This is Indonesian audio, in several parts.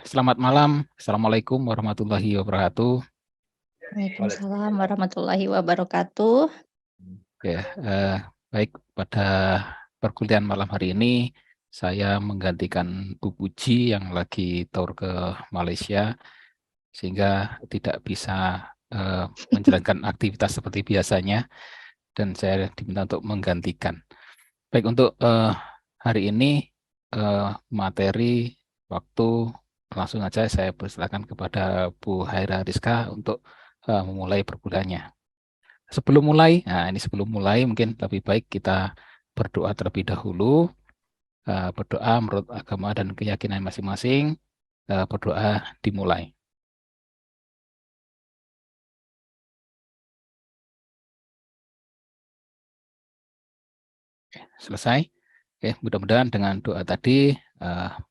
Selamat malam. Assalamualaikum warahmatullahi wabarakatuh. Waalaikumsalam warahmatullahi wabarakatuh. Baik, pada perkuliahan malam hari ini saya menggantikan Bu Puji yang lagi tour ke Malaysia sehingga tidak bisa menjalankan aktivitas seperti biasanya dan saya diminta untuk menggantikan. Baik, untuk hari ini materi waktu langsung aja saya persilakan kepada Bu Haira Rizka untuk memulai perkuliahannya. Sebelum mulai mungkin lebih baik kita berdoa terlebih dahulu. Berdoa menurut agama dan keyakinan masing-masing. Berdoa dimulai. Selesai. Mudah-mudahan dengan doa tadi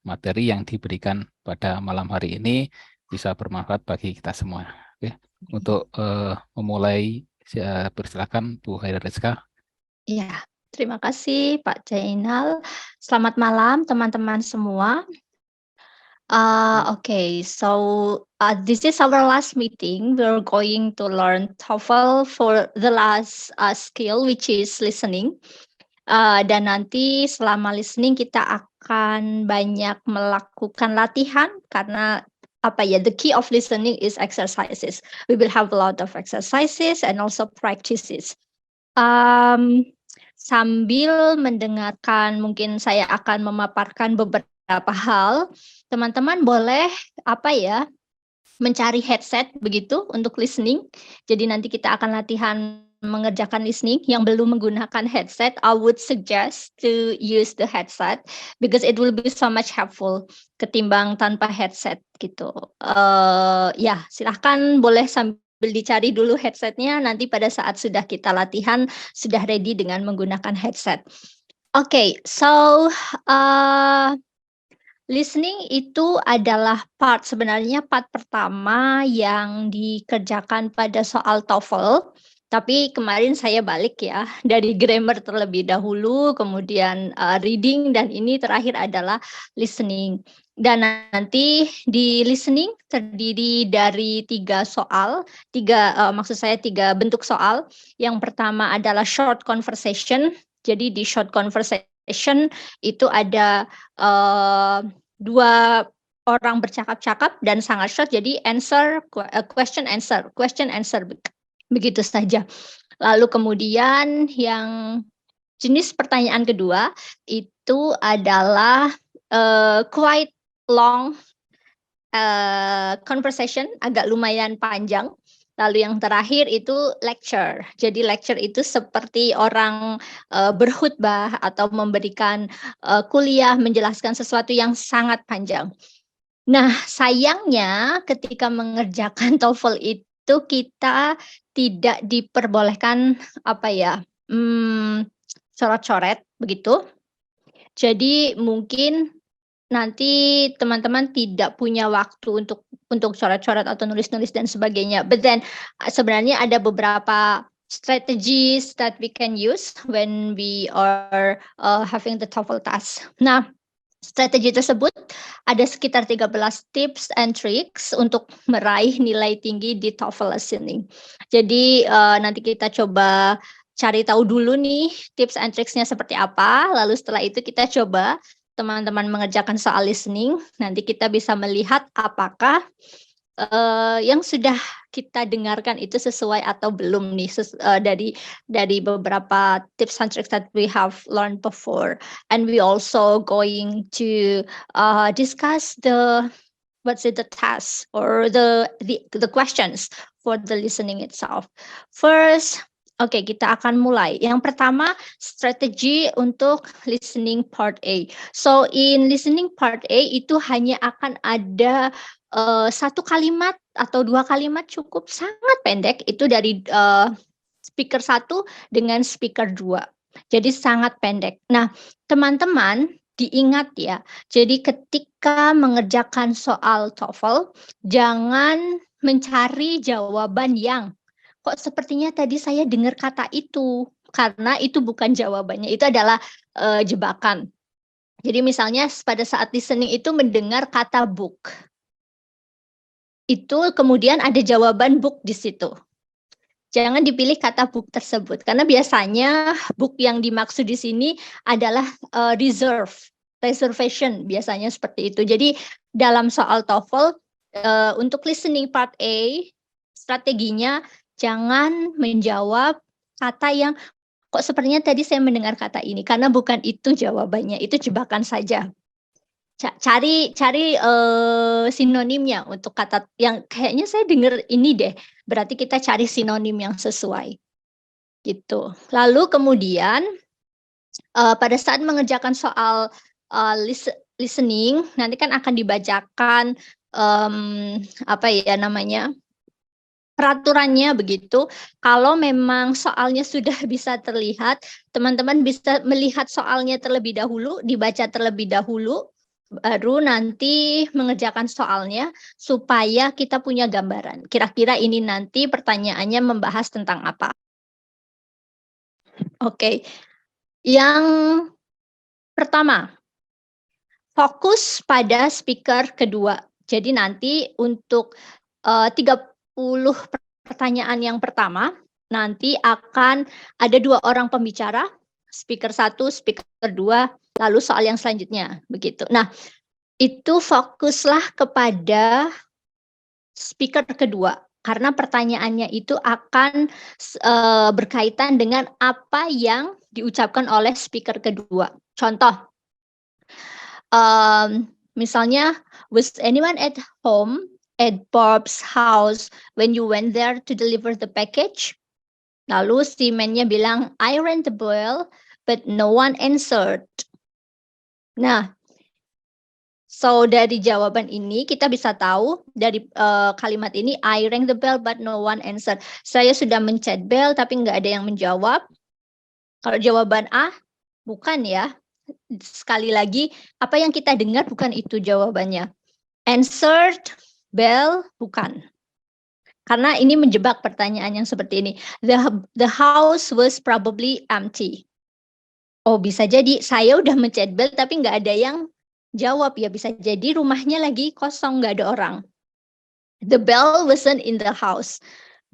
materi yang diberikan pada malam hari ini bisa bermanfaat bagi kita semua. Untuk memulai, saya persilakan Bu Haira Rizka. Ya, terima kasih Pak Jainal. Selamat malam teman-teman semua. So this is our last meeting. We're going to learn TOEFL for the last skill, which is listening. Dan nanti selama listening kita akan banyak melakukan latihan karena the key of listening is exercises. We will have a lot of exercises and also practices. Sambil mendengarkan, mungkin saya akan memaparkan beberapa hal. Teman-teman boleh mencari headset begitu untuk listening. Jadi nanti kita akan latihan mengerjakan listening. Yang belum menggunakan headset, I would suggest to use the headset because it will be so much helpful ketimbang tanpa headset gitu. Silahkan boleh sambil dicari dulu headsetnya. Nanti pada saat sudah kita latihan sudah ready dengan menggunakan headset. Listening itu adalah sebenarnya part pertama yang dikerjakan pada soal TOEFL. Tapi kemarin saya balik ya, dari grammar terlebih dahulu, kemudian reading, dan ini terakhir adalah listening. Dan nanti di listening terdiri dari tiga bentuk soal. Yang pertama adalah short conversation. Jadi di short conversation itu ada dua orang bercakap-cakap dan sangat short, jadi question answer begitu saja. Lalu kemudian yang jenis pertanyaan kedua itu adalah quite long conversation, agak lumayan panjang. Lalu yang terakhir itu lecture. Jadi lecture itu seperti orang berkhutbah atau memberikan kuliah, menjelaskan sesuatu yang sangat panjang. Nah, sayangnya ketika mengerjakan TOEFL itu kita tidak diperbolehkan coret-coret begitu. Jadi mungkin nanti teman-teman tidak punya waktu untuk coret-coret atau nulis-nulis dan sebagainya. But then sebenarnya ada beberapa strategies that we can use when we are having the TOEFL task. Nah, strategi tersebut ada sekitar 13 tips and tricks untuk meraih nilai tinggi di TOEFL listening. Jadi nanti kita coba cari tahu dulu nih tips and tricksnya seperti apa. Lalu setelah itu kita coba teman-teman mengerjakan soal listening, nanti kita bisa melihat apakah yang sudah kita dengarkan itu sesuai atau belum nih dari beberapa tips and tricks that we have learned before. And we also going to discuss the task or the questions for the listening itself. First, kita akan mulai. Yang pertama, strategi untuk listening part A. So, in listening part A itu hanya akan ada satu kalimat atau dua kalimat cukup sangat pendek, itu dari speaker 1 dengan speaker 2. Jadi sangat pendek. Nah, teman-teman diingat ya, jadi ketika mengerjakan soal TOEFL, jangan mencari jawaban yang kok sepertinya tadi saya dengar kata itu, karena itu bukan jawabannya, itu adalah jebakan. Jadi misalnya pada saat listening itu mendengar kata book. itu kemudian ada jawaban book di situ. Jangan dipilih kata book tersebut karena biasanya book yang dimaksud di sini adalah reservation biasanya seperti itu. Jadi dalam soal TOEFL untuk listening part A strateginya jangan menjawab kata yang kok sepertinya tadi saya mendengar kata ini karena bukan itu jawabannya, itu jebakan saja. Cari sinonimnya untuk kata yang kayaknya saya dengar ini deh, berarti kita cari sinonim yang sesuai, gitu. Lalu kemudian, pada saat mengerjakan soal, listening, nanti kan akan dibacakan, apa ya namanya, peraturannya begitu. Kalau memang soalnya sudah bisa terlihat, teman-teman bisa melihat soalnya terlebih dahulu, dibaca terlebih dahulu, baru nanti mengerjakan soalnya supaya kita punya gambaran. Kira-kira ini nanti pertanyaannya membahas tentang apa. Oke, yang pertama, fokus pada speaker kedua. Jadi nanti untuk 30 pertanyaan yang pertama, nanti akan ada 2 orang pembicara, speaker 1, speaker 2, lalu soal yang selanjutnya, begitu. Nah, itu fokuslah kepada speaker kedua, karena pertanyaannya itu akan berkaitan dengan apa yang diucapkan oleh speaker kedua. Contoh, misalnya, was anyone at home at Bob's house when you went there to deliver the package? Lalu si man-nya bilang, I rang the bell, but no one answered. Nah, so dari jawaban ini kita bisa tahu dari kalimat ini, I rang the bell but no one answered. Saya sudah mencet bell tapi nggak ada yang menjawab. Kalau jawaban A, bukan ya. Sekali lagi, apa yang kita dengar bukan itu jawabannya. Answered, bell, bukan. Karena ini menjebak pertanyaan yang seperti ini. The house was probably empty. Oh, bisa jadi saya udah mencet bell tapi nggak ada yang jawab ya. Bisa jadi rumahnya lagi kosong, nggak ada orang. The bell wasn't in the house.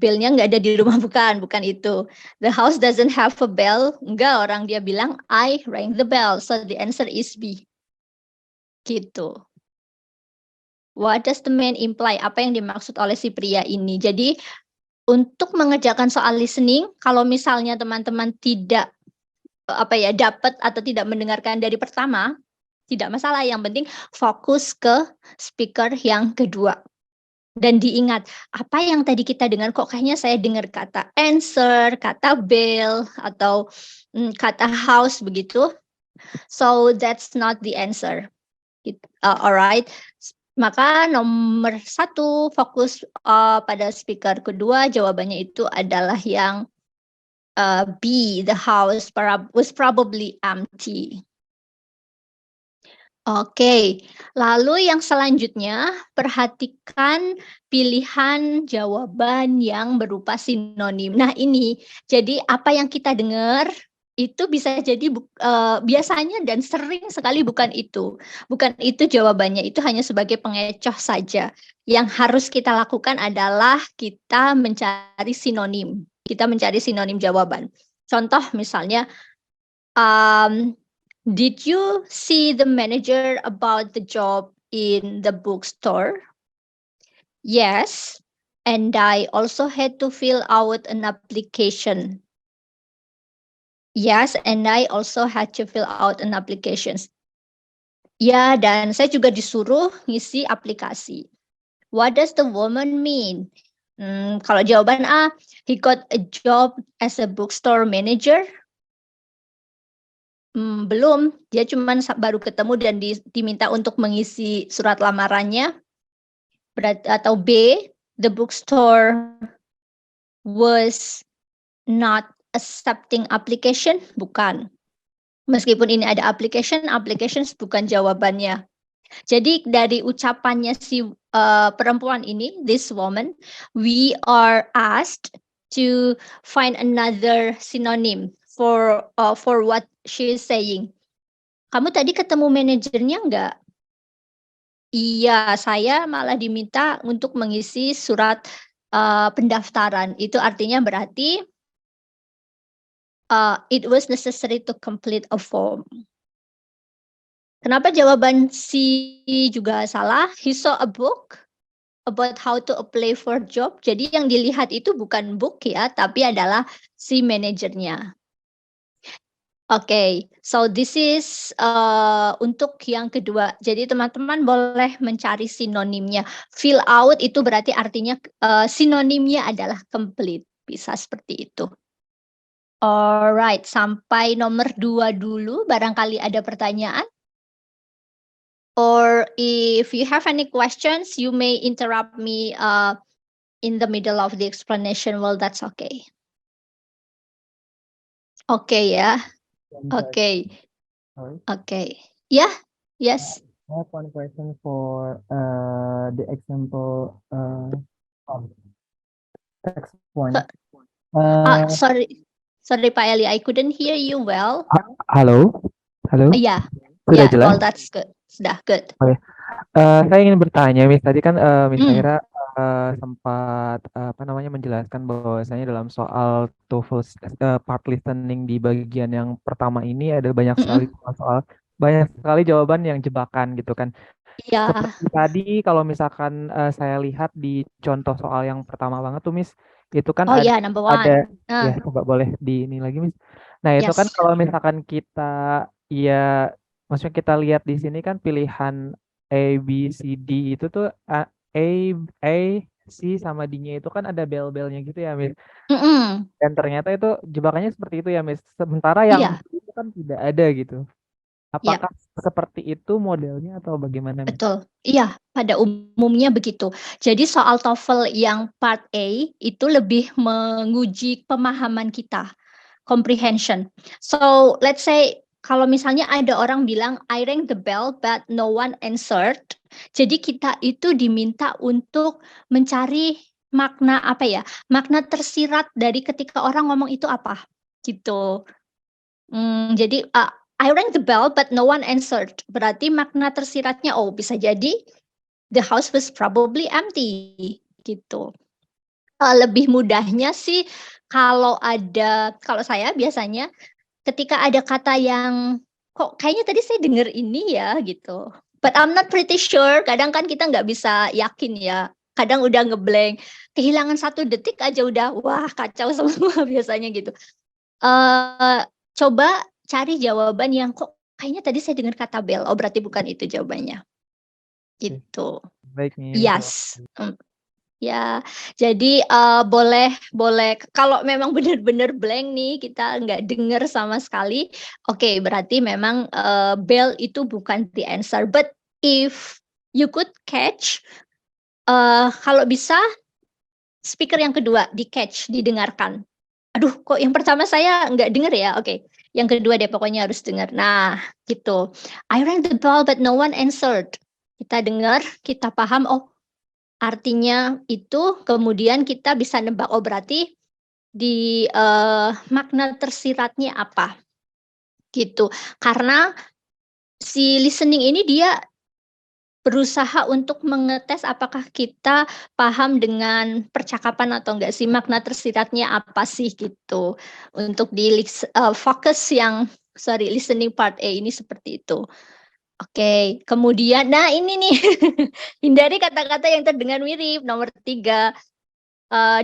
Bellnya nggak ada di rumah, bukan itu. The house doesn't have a bell. Enggak, orang dia bilang, I rang the bell. So the answer is B. Gitu. What does the man imply? Apa yang dimaksud oleh si pria ini? Jadi untuk mengerjakan soal listening, kalau misalnya teman-teman tidak dapat atau tidak mendengarkan dari pertama, tidak masalah. Yang penting fokus ke speaker yang kedua. Dan diingat, apa yang tadi kita dengar kok kayaknya saya dengar kata answer, kata bell, atau kata house begitu. So that's not the answer. Alright. Maka nomor 1 fokus pada speaker kedua, jawabannya itu adalah yang B, the house was probably empty. Oke, lalu yang selanjutnya perhatikan pilihan jawaban yang berupa sinonim. Nah ini, jadi apa yang kita dengar itu bisa jadi biasanya dan sering sekali bukan itu. Bukan itu jawabannya, itu hanya sebagai pengecoh saja. Yang harus kita lakukan adalah kita mencari sinonim. Kita mencari sinonim jawaban. Contoh misalnya, did you see the manager about the job in the bookstore? Yes, and I also had to fill out an application. Yes, and I also had to fill out an application. Ya, dan saya juga disuruh ngisi aplikasi. What does the woman mean? Kalau jawaban A, he got a job as a bookstore manager. Belum, dia cuma baru ketemu dan diminta untuk mengisi surat lamarannya. Atau B, the bookstore was not accepting application, bukan. Meskipun ini ada applications bukan jawabannya. Jadi dari ucapannya si perempuan ini, this woman, we are asked to find another synonym for what she is saying. Kamu tadi ketemu manajernya enggak? Iya, saya malah diminta untuk mengisi surat pendaftaran. Itu artinya berarti it was necessary to complete a form. Kenapa jawaban C juga salah? He saw a book about how to apply for job. Jadi yang dilihat itu bukan book ya, tapi adalah si manajernya. Oke, so this is untuk yang kedua. Jadi teman-teman boleh mencari sinonimnya. Fill out itu berarti artinya sinonimnya adalah complete. Bisa seperti itu. Alright, sampai nomor 2 dulu. Barangkali ada pertanyaan. Or if you have any questions, you may interrupt me in the middle of the explanation. Well, that's okay. Okay ya. Okay. Sorry. Okay. Yeah. Yes. I have one question for the example text one. Sorry Pak Eli, I couldn't hear you well. Halo. Yeah. Sudah Yeah, jelas? well, that's good. Sudah good. Saya ingin bertanya, Miss. Tadi kan Miss Hmm. Aira sempat menjelaskan bahwasanya dalam soal TOEFL part listening di bagian yang pertama ini ada banyak sekali banyak sekali jawaban yang jebakan gitu kan. Iya. Seperti tadi kalau misalkan saya lihat di contoh soal yang pertama banget tuh, Miss, itu kan number one. ada ya, coba boleh di ini lagi, Miss. Nah, itu kan Yes. kalau misalkan kita maksudnya kita lihat di sini kan pilihan A, B, C, D itu tuh A, C sama D-nya itu kan ada bel-belnya gitu ya, Miss. Dan ternyata itu jebakannya seperti itu ya, Miss. Sementara yang itu kan tidak ada gitu. Apakah seperti itu modelnya atau bagaimana, Miss? Betul. Iya, pada umumnya begitu. Jadi soal TOEFL yang part A itu lebih menguji pemahaman kita, comprehension. So, let's say kalau misalnya ada orang bilang I rang the bell but no one answered. Jadi kita itu diminta untuk mencari makna makna tersirat dari ketika orang ngomong itu apa, gitu. Jadi I rang the bell but no one answered. Berarti makna tersiratnya bisa jadi the house was probably empty, gitu. Lebih mudahnya sih kalau saya biasanya ketika ada kata yang kok kayaknya tadi saya dengar ini ya gitu. But I'm not pretty sure. Kadang kan kita nggak bisa yakin ya. Kadang udah ngeblank. Kehilangan 1 detik aja udah wah kacau semua biasanya gitu. Coba cari jawaban yang kok kayaknya tadi saya dengar kata bel. Oh berarti bukan itu jawabannya. Gitu. Baik nih. Yes. Ya, jadi boleh kalau memang benar-benar blank nih kita nggak dengar sama sekali, oke, berarti memang bell itu bukan the answer. But if you could catch, kalau bisa speaker yang kedua di catch, didengarkan. Aduh, kok yang pertama saya nggak dengar ya? Oke, yang kedua deh pokoknya harus dengar. Nah, gitu. I rang the bell but no one answered. Kita dengar, kita paham. Oh, artinya itu kemudian kita bisa nebak, oh berarti di makna tersiratnya apa, gitu. Karena si listening ini dia berusaha untuk mengetes apakah kita paham dengan percakapan atau enggak sih, makna tersiratnya apa sih gitu. Untuk di fokus yang listening part A ini seperti itu. Oke, kemudian nah ini nih hindari kata-kata yang terdengar mirip. Nomor 3,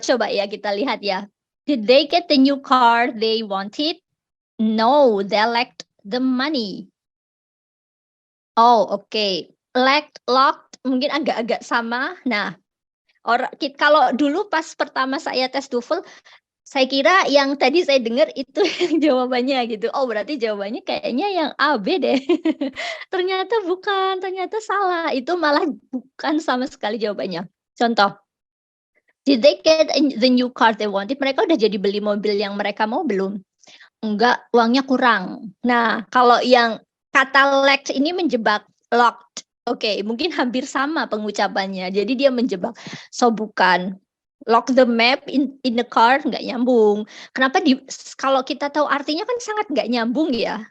coba ya kita lihat ya. Did they get the new car they wanted? No, they lacked the money. Oh, oke. Locked mungkin agak-agak sama. Nah, kalau dulu pas pertama saya tes TOEFL, saya kira yang tadi saya dengar itu jawabannya gitu. Oh, berarti jawabannya kayaknya yang A, B deh. Ternyata bukan, ternyata salah. Itu malah bukan sama sekali jawabannya. Contoh, did they get the new car they wanted? Mereka udah jadi beli mobil yang mereka mau belum? Enggak, uangnya kurang. Nah, kalau yang kata lacked ini menjebak, locked. Oke, mungkin hampir sama pengucapannya. Jadi dia menjebak. So bukan. Lock the map in the car nggak nyambung. Kenapa kalau kita tahu artinya kan sangat nggak nyambung ya.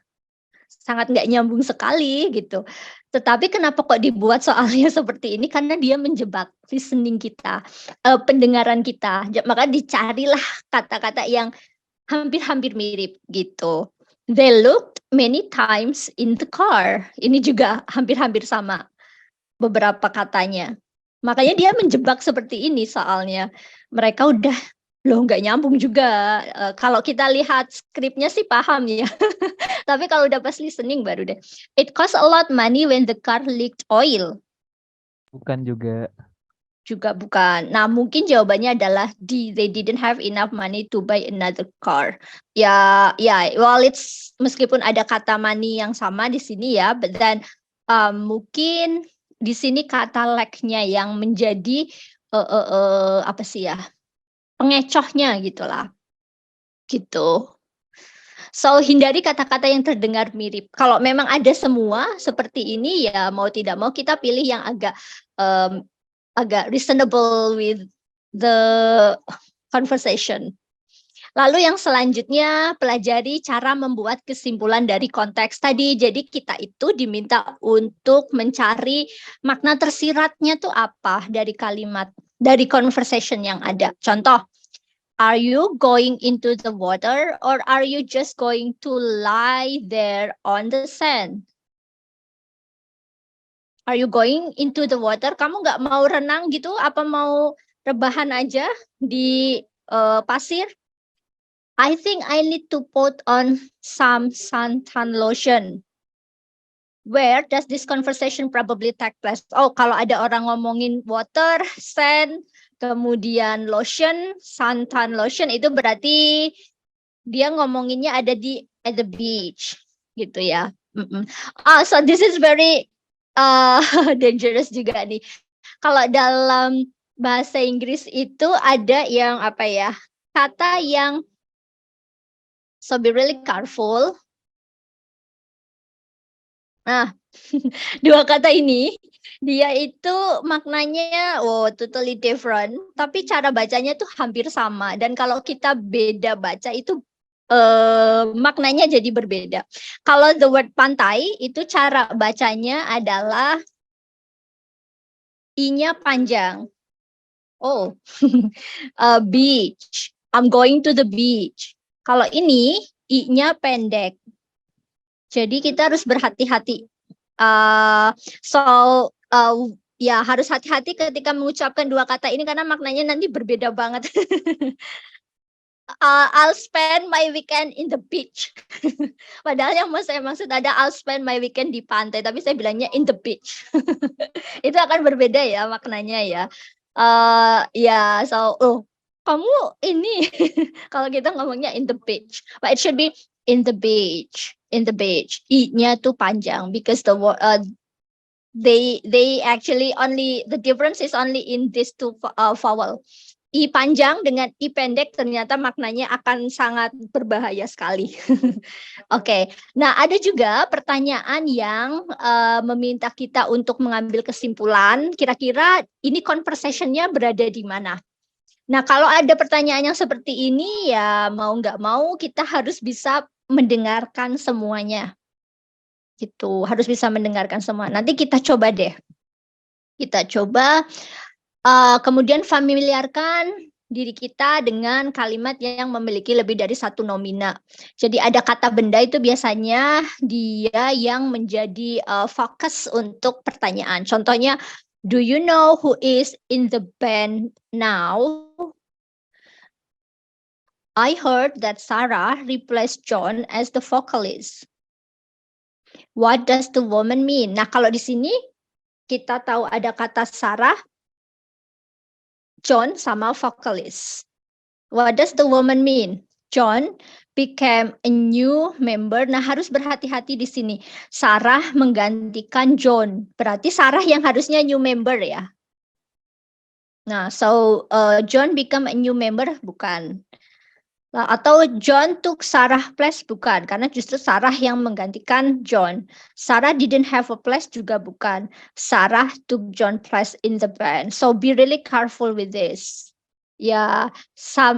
sangat nggak nyambung sekali gitu. Tetapi kenapa kok dibuat soalnya seperti ini? Karena dia menjebak listening kita, pendengaran kita. Maka dicarilah kata-kata yang hampir-hampir mirip gitu. They looked many times in the car. Ini juga hampir-hampir sama beberapa katanya. Makanya dia menjebak seperti ini soalnya. Mereka udah loh nggak nyambung juga. Kalau kita lihat skripnya sih paham ya. Tapi kalau udah pas listening baru deh. It cost a lot money when the car leaked oil. Bukan juga. Juga bukan. Nah, mungkin jawabannya adalah D. They didn't have enough money to buy another car. Ya, well it's meskipun ada kata money yang sama di sini ya, but then mungkin di sini kata lack-nya yang menjadi apa sih ya? Pengecohnya gitulah. Gitu. So, hindari kata-kata yang terdengar mirip. Kalau memang ada semua seperti ini ya mau tidak mau kita pilih yang agak reasonable with the conversation. Lalu yang selanjutnya pelajari cara membuat kesimpulan dari konteks tadi. Jadi kita itu diminta untuk mencari makna tersiratnya tuh apa dari kalimat, dari conversation yang ada. Contoh, are you going into the water or are you just going to lie there on the sand? Are you going into the water? Kamu nggak mau renang gitu? Apa mau rebahan aja di pasir? I think I need to put on some suntan lotion. Where does this conversation probably take place? Oh, kalau ada orang ngomongin water, sand, kemudian lotion, suntan lotion, itu berarti dia ngomonginnya ada di at the beach, gitu ya. So this is very dangerous juga nih. Kalau dalam bahasa Inggris itu ada yang apa ya, kata yang so be really careful. Nah, dua kata ini dia itu maknanya totally different, tapi cara bacanya tuh hampir sama. Dan kalau kita beda baca itu maknanya jadi berbeda. Kalau the word pantai itu cara bacanya adalah I-nya panjang. Oh, beach. I'm going to the beach. Kalau ini I-nya pendek. Jadi kita harus berhati-hati. Ya harus hati-hati ketika mengucapkan dua kata ini karena maknanya nanti berbeda banget. I'll spend my weekend in the beach. Padahal yang mau saya maksud ada I'll spend my weekend di pantai, tapi saya bilangnya in the beach. Itu akan berbeda ya maknanya ya. Kamu ini kalau kita ngomongnya in the beach, but it should be in the beach. In the beach, I-nya tuh panjang because they actually only the difference is only in these two vowel. I panjang dengan I pendek ternyata maknanya akan sangat berbahaya sekali. Oke. Nah, ada juga pertanyaan yang meminta kita untuk mengambil kesimpulan, kira-kira ini conversation-nya berada di mana? Nah, kalau ada pertanyaan yang seperti ini ya mau nggak mau kita harus bisa mendengarkan semuanya. Gitu, harus bisa mendengarkan semua. Nanti kita coba deh. Kita coba kemudian familiarkan diri kita dengan kalimat yang memiliki lebih dari satu nomina. Jadi ada kata benda itu biasanya dia yang menjadi fokus untuk pertanyaan. Contohnya, do you know who is in the band now? I heard that Sarah replaced John as the vocalist. What does the woman mean? Nah, kalau di sini kita tahu ada kata Sarah, John sama vocalist. What does the woman mean? John became a new member. Nah, harus berhati-hati di sini. Sarah menggantikan John. Berarti Sarah yang harusnya new member ya. Nah, so John become a new member bukan. Atau John took Sarah place bukan, karena justru Sarah yang menggantikan John. Sarah didn't have a place juga bukan. Sarah took John place in the band. So be really careful with this. Ya,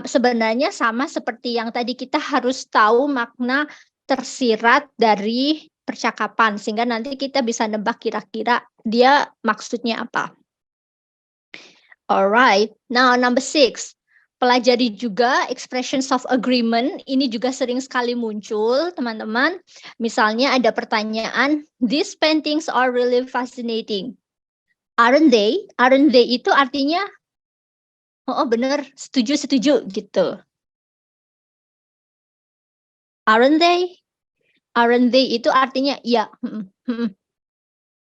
sebenarnya sama seperti yang tadi kita harus tahu makna tersirat dari percakapan sehingga nanti kita bisa nebak kira-kira dia maksudnya apa. Alright, now number 6. Pelajari juga expressions of agreement. Ini juga sering sekali muncul, teman-teman. Misalnya ada pertanyaan, these paintings are really fascinating. Aren't they? Aren't they itu artinya, oh bener, setuju gitu. Aren't they? Aren't they itu artinya ya,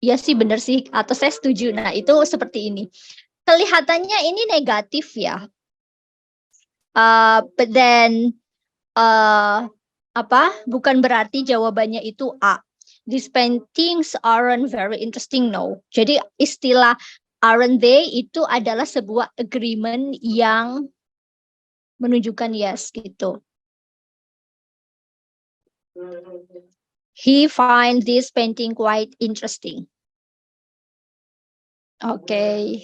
ya sih bener sih, atau saya setuju. Nah itu seperti ini. Kelihatannya ini negatif ya. But then bukan berarti jawabannya itu A. These paintings aren't very interesting, no. Jadi istilah aren't they itu adalah sebuah agreement yang menunjukkan yes gitu. He finds this painting quite interesting. Oke.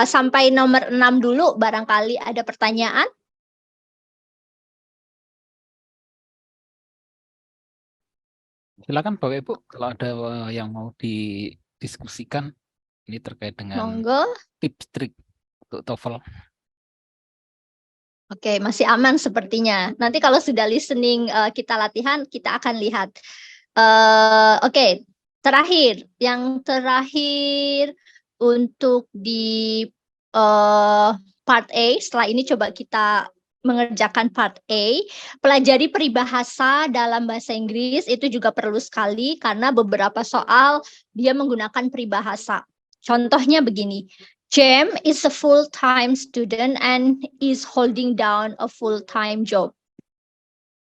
Sampai nomor 6 dulu, barangkali ada pertanyaan. Silakan Bapak Ibu kalau ada yang mau didiskusikan ini terkait dengan Monggo. tips trik untuk TOEFL. Oke, masih aman sepertinya. Nanti kalau sudah listening kita latihan, kita akan lihat. Oke, yang terakhir untuk di part A. Setelah ini coba kita mengerjakan part A, pelajari peribahasa dalam bahasa Inggris itu juga perlu sekali karena beberapa soal dia menggunakan peribahasa. Contohnya begini, Jem is a full-time student and is holding down a full-time job.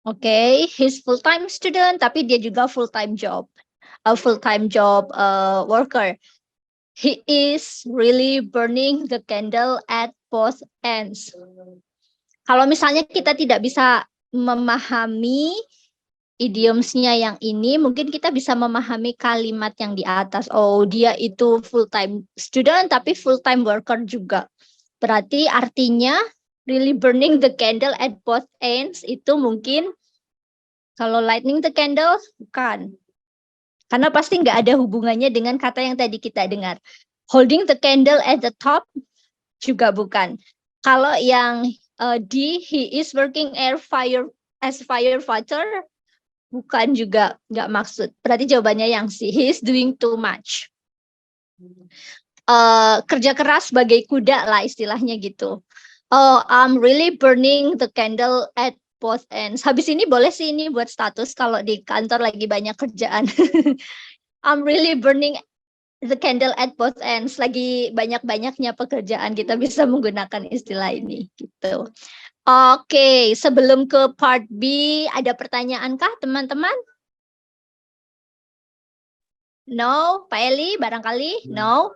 Oke, he's full-time student tapi dia juga full-time job, a full-time job worker. He is really burning the candle at both ends. Kalau misalnya kita tidak bisa memahami idiomsnya yang ini, mungkin kita bisa memahami kalimat yang di atas. Oh, dia itu full-time student tapi full-time worker juga. Berarti artinya really burning the candle at both ends itu mungkin kalau lighting the candle bukan. Karena pasti nggak ada hubungannya dengan kata yang tadi kita dengar. Holding the candle at the top juga bukan. Kalau yang he is working as firefighter, bukan juga, nggak maksud. Berarti jawabannya yang C, he is doing too much. Kerja keras sebagai kuda lah istilahnya gitu. Oh, I'm really burning the candle at both ends. Habis ini boleh sih ini buat status kalau di kantor lagi banyak kerjaan. I'm really burning the candle at both ends. Lagi banyak-banyaknya pekerjaan, kita bisa menggunakan istilah ini gitu. Oke, sebelum ke part B, ada pertanyaan kah teman-teman? No, Pak Eli barangkali? No?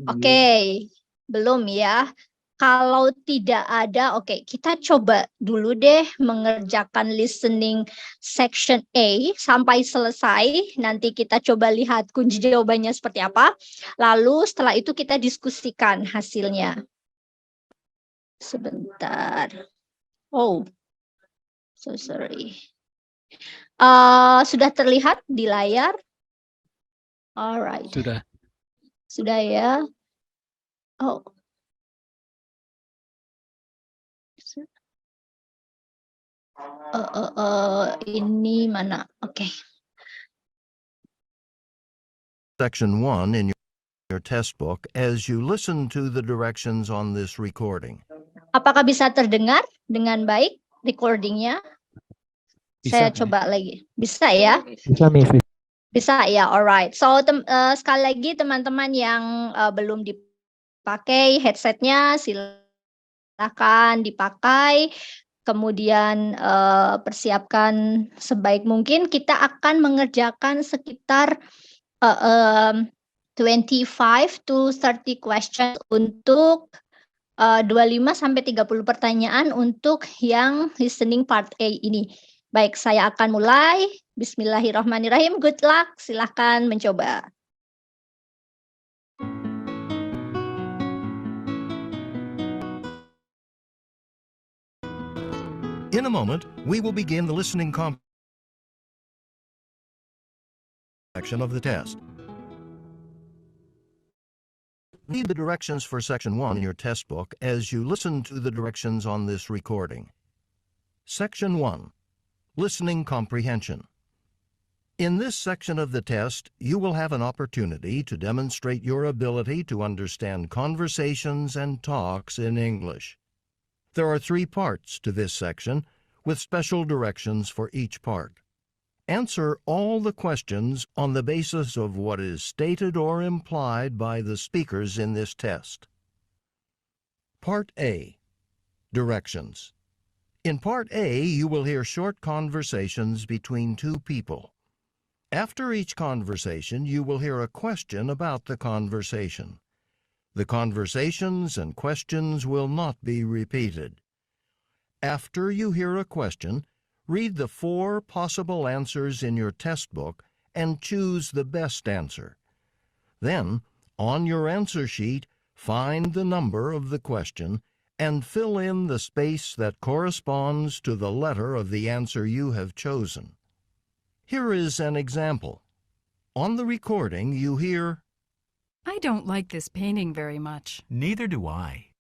Oke, belum ya. Kalau tidak ada, oke, kita coba dulu deh mengerjakan listening section A sampai selesai. Nanti kita coba lihat kunci jawabannya seperti apa. Lalu setelah itu kita diskusikan hasilnya. Sebentar. Oh, so sorry. Sudah terlihat di layar? Alright. Sudah ya. Oh. Ini mana? Oke. Section 1 in your test book as you listen to the directions on this recording. Apakah bisa terdengar dengan baik recordingnya? Saya coba lagi. Bisa ya? Bisa, Miss. Bisa ya, alright. So sekali lagi teman-teman yang belum dipakai headsetnya, silakan dipakai. Kemudian persiapkan sebaik mungkin. Kita akan mengerjakan sekitar 25 to 30 questions untuk 25 sampai 30 pertanyaan untuk yang listening part A ini. Baik, saya akan mulai. Bismillahirrahmanirrahim. Good luck. Silakan mencoba. In a moment, we will begin the listening section of the test. Read the directions for Section 1 in your test book as you listen to the directions on this recording. Section 1. Listening Comprehension. In this section of the test, you will have an opportunity to demonstrate your ability to understand conversations and talks in English. There are 3 parts to this section, with special directions for each part. Answer all the questions on the basis of what is stated or implied by the speakers in this test. Part A. Directions. In Part A, you will hear short conversations between 2 people. After each conversation, you will hear a question about the conversation. The conversations and questions will not be repeated. After you hear a question, read the 4 possible answers in your test book and choose the best answer. Then, on your answer sheet, find the number of the question and fill in the space that corresponds to the letter of the answer you have chosen. Here is an example. On the recording, you hear, I don't like this painting very much. Neither do I.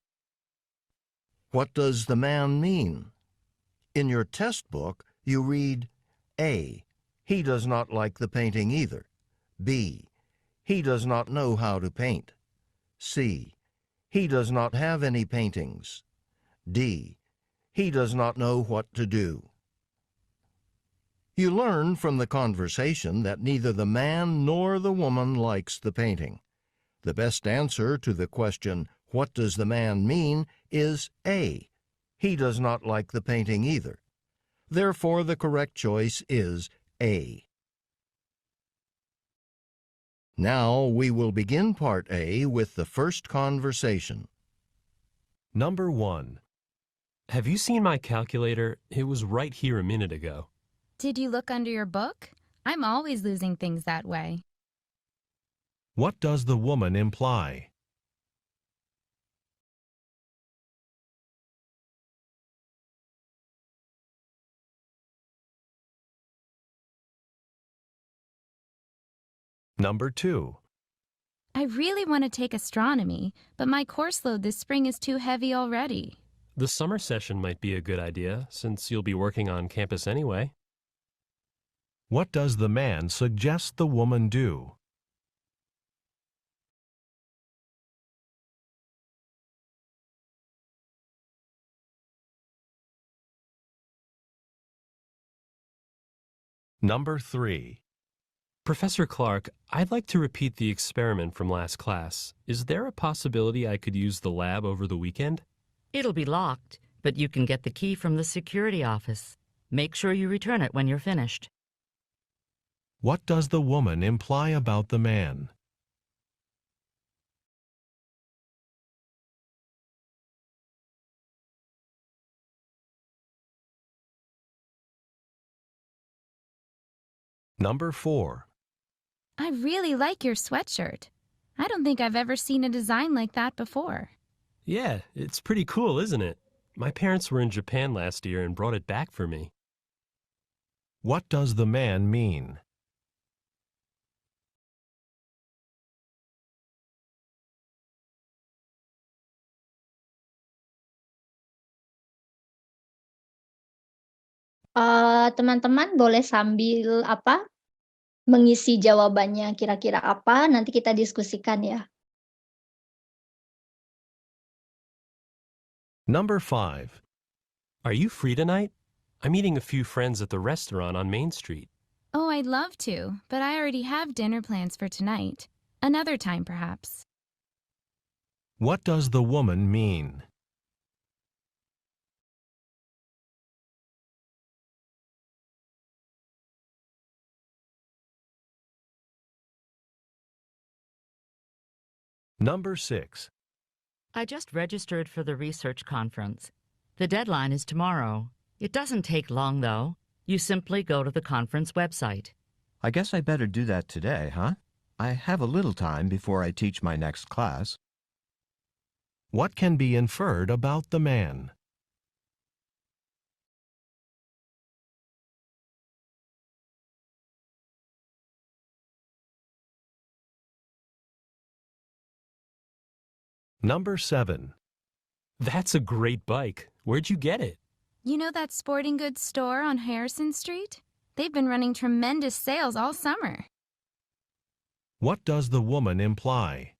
"What does the man mean?" In your test book, you read A. He does not like the painting either. B. He does not know how to paint. C. He does not have any paintings. D. He does not know what to do. You learn from the conversation that neither the man nor the woman likes the painting. The best answer to the question, "What does the man mean?" is A. He does not like the painting either. Therefore, the correct choice is A. Now we will begin Part A with the first conversation. Number 1. Have you seen my calculator? It was right here a minute ago. Did you look under your book? I'm always losing things that way. What does the woman imply? Number 2. I really want to take astronomy, but my course load this spring is too heavy already. The summer session might be a good idea, since you'll be working on campus anyway. What does the man suggest the woman do? Number 3. Professor Clark, I'd like to repeat the experiment from last class. Is there a possibility I could use the lab over the weekend? It'll be locked, but you can get the key from the security office. Make sure you return it when you're finished. What does the woman imply about the man? Number 4. I really like your sweatshirt. I don't think I've ever seen a design like that before. Yeah, it's pretty cool, isn't it? My parents were in Japan last year and brought it back for me. What does the man mean? Teman-teman boleh sambil mengisi jawabannya kira-kira apa, nanti kita diskusikan ya. Number 5. Are you free tonight? I'm meeting a few friends at the restaurant on Main Street. Oh, I'd love to, but I already have dinner plans for tonight. Another time, perhaps. What does the woman mean? Number 6. I just registered for the research conference. The deadline is tomorrow. It doesn't take long, though. You simply go to the conference website. I guess I better do that today, huh? I have a little time before I teach my next class. What can be inferred about the man? Number 7. That's a great bike. Where'd you get it? You know that sporting goods store on Harrison Street? They've been running tremendous sales all summer. What does the woman imply?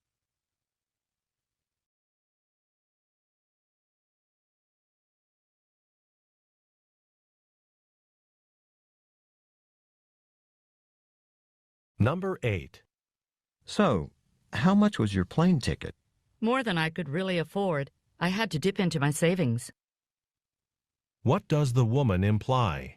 Number 8. So, how much was your plane ticket? More than I could really afford. I had to dip into my savings. What does the woman imply?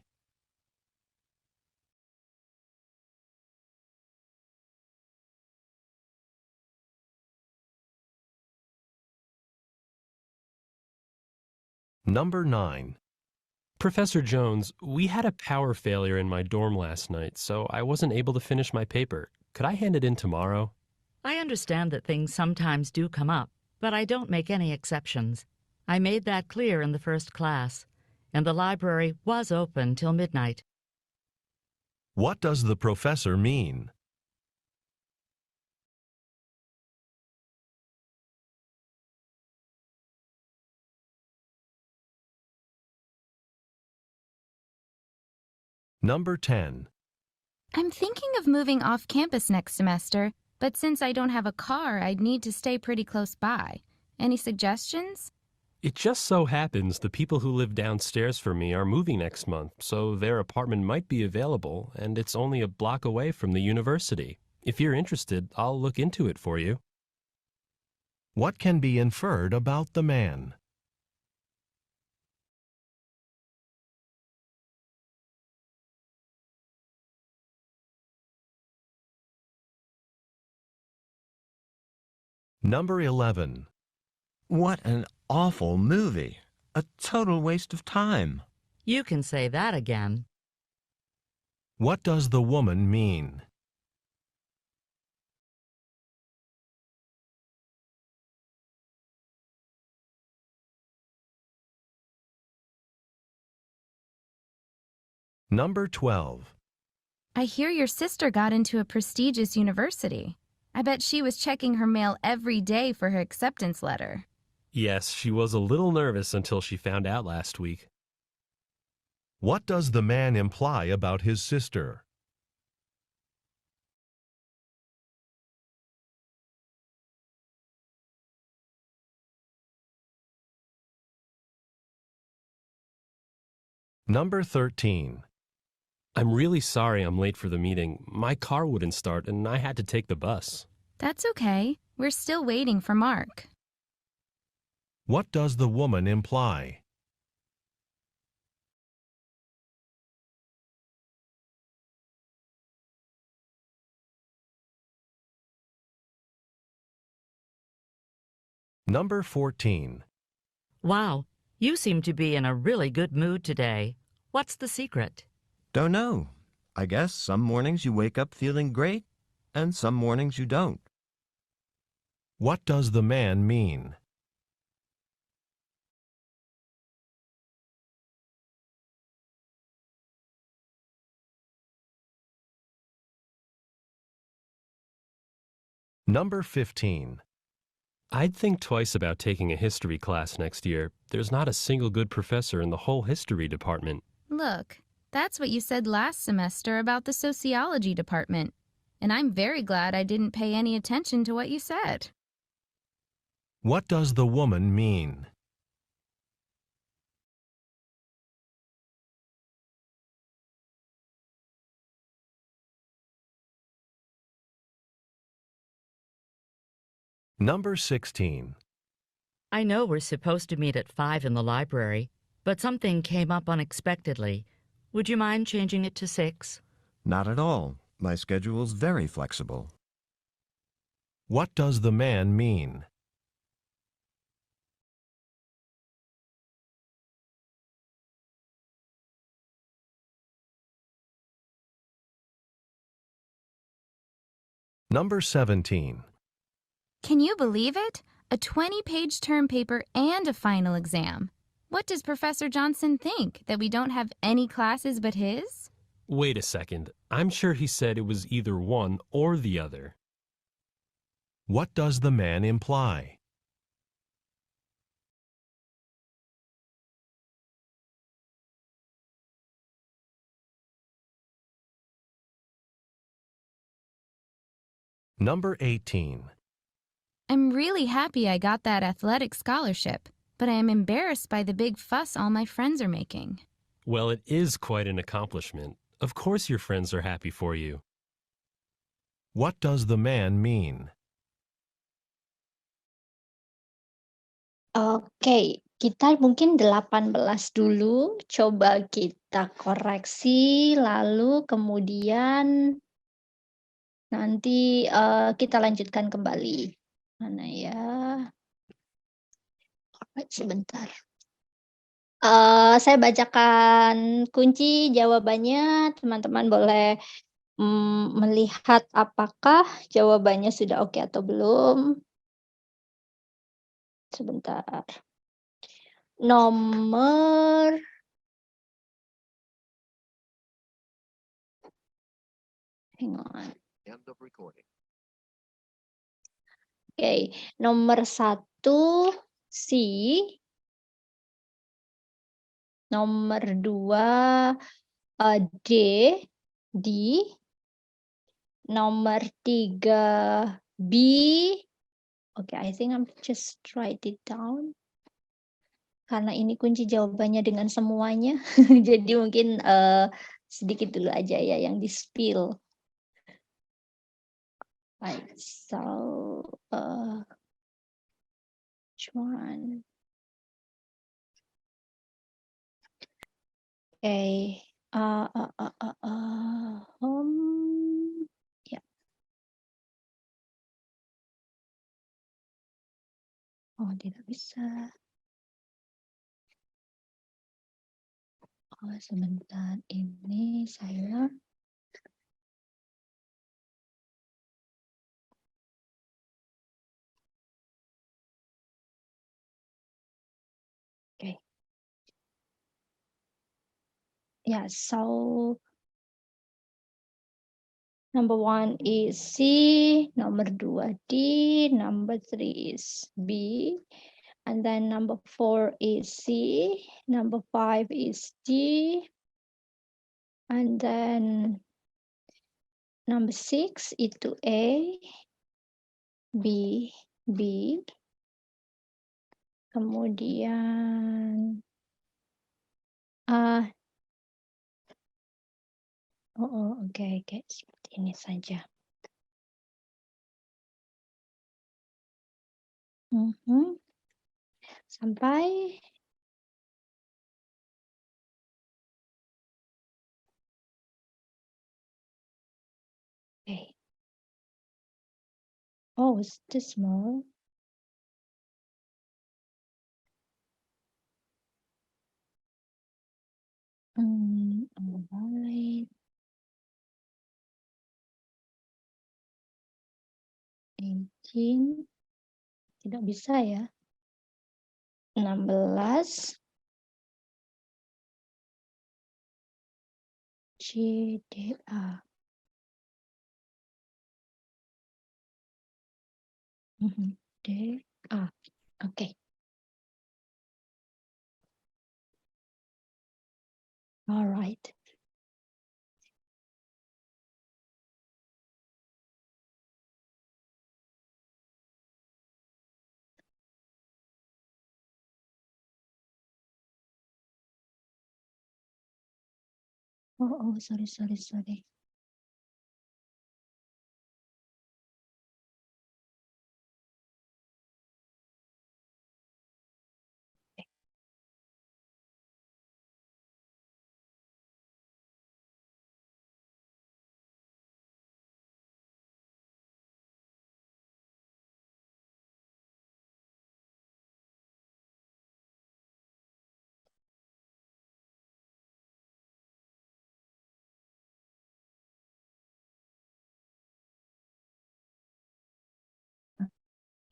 Number 9. Professor Jones, we had a power failure in my dorm last night, so I wasn't able to finish my paper. Could I hand it in tomorrow? I understand that things sometimes do come up, but I don't make any exceptions. I made that clear in the first class, and the library was open till midnight. What does the professor mean? Number 10. I'm thinking of moving off campus next semester, but since I don't have a car, I'd need to stay pretty close by. Any suggestions? It just so happens the people who live downstairs from me are moving next month, so their apartment might be available, and it's only a block away from the university. If you're interested, I'll look into it for you. What can be inferred about the man? Number 11. What an awful movie. A total waste of time. You can say that again. What does the woman mean? Number 12. I hear your sister got into a prestigious university. I bet she was checking her mail every day for her acceptance letter. Yes, she was a little nervous until she found out last week. What does the man imply about his sister? Number 13. I'm really sorry I'm late for the meeting. My car wouldn't start and I had to take the bus. That's okay. We're still waiting for Mark. What does the woman imply? Number 14. Wow, you seem to be in a really good mood today. What's the secret? Don't know. I guess some mornings you wake up feeling great, and some mornings you don't. What does the man mean? Number 15. I'd think twice about taking a history class next year. There's not a single good professor in the whole history department. Look, that's what you said last semester about the sociology department. And I'm very glad I didn't pay any attention to what you said. What does the woman mean? Number 16. I know we're supposed to meet at 5 in the library, but something came up unexpectedly. Would you mind changing it to 6? Not at all. My schedule's very flexible. What does the man mean? Number 17. Can you believe it? A 20-page term paper and a final exam. What does Professor Johnson think? That we don't have any classes but his? Wait a second. I'm sure he said it was either one or the other. What does the man imply? Number 18. I'm really happy I got that athletic scholarship, but I am embarrassed by the big fuss all my friends are making. Well, it is quite an accomplishment. Of course your friends are happy for you. What does the man mean? Oke, kita mungkin 18 dulu, coba kita koreksi, lalu kemudian nanti, kita lanjutkan kembali. Mana ya? Sebentar. Saya bacakan kunci jawabannya, teman-teman boleh, melihat apakah jawabannya sudah oke atau belum. Sebentar. Nomor hang on. End of recording. Oke, nomor 1 C, nomor 2 D, nomor 3 B. Oke, I think I'm just write it down. Karena ini kunci jawabannya dengan semuanya, jadi mungkin sedikit dulu aja ya yang di-spill. Right, so which one? Okay, ya. Oh, tidak bisa. Oh, sebentar, ini saya okay. Yeah, so number 1 is C, number 2 D, number 3 is B, and then number 4 is C, number 5 is D, and then number 6 itu A, B, kemudian oke, seperti ini saja. Sampai okay. Oh, it's too small. Alright. 18. Tidak bisa ya. 16. CDA. DA. Oke. Alright. Oh, sorry.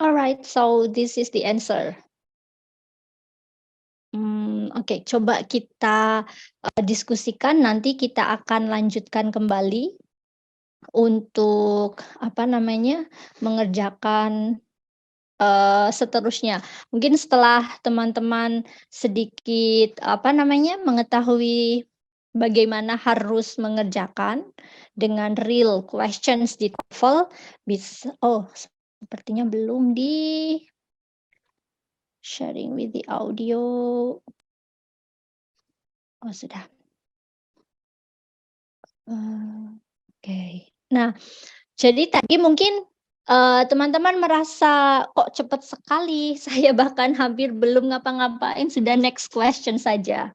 Alright, so this is the answer. Oke, coba kita diskusikan, nanti kita akan lanjutkan kembali untuk mengerjakan seterusnya. Mungkin setelah teman-teman sedikit mengetahui bagaimana harus mengerjakan dengan real questions di TOEFL bisa. Oh, sepertinya belum di sharing with the audio. Oh, sudah. Oke. Nah, jadi tadi mungkin teman-teman merasa kok cepat sekali, saya bahkan hampir belum ngapa-ngapain sudah next question saja.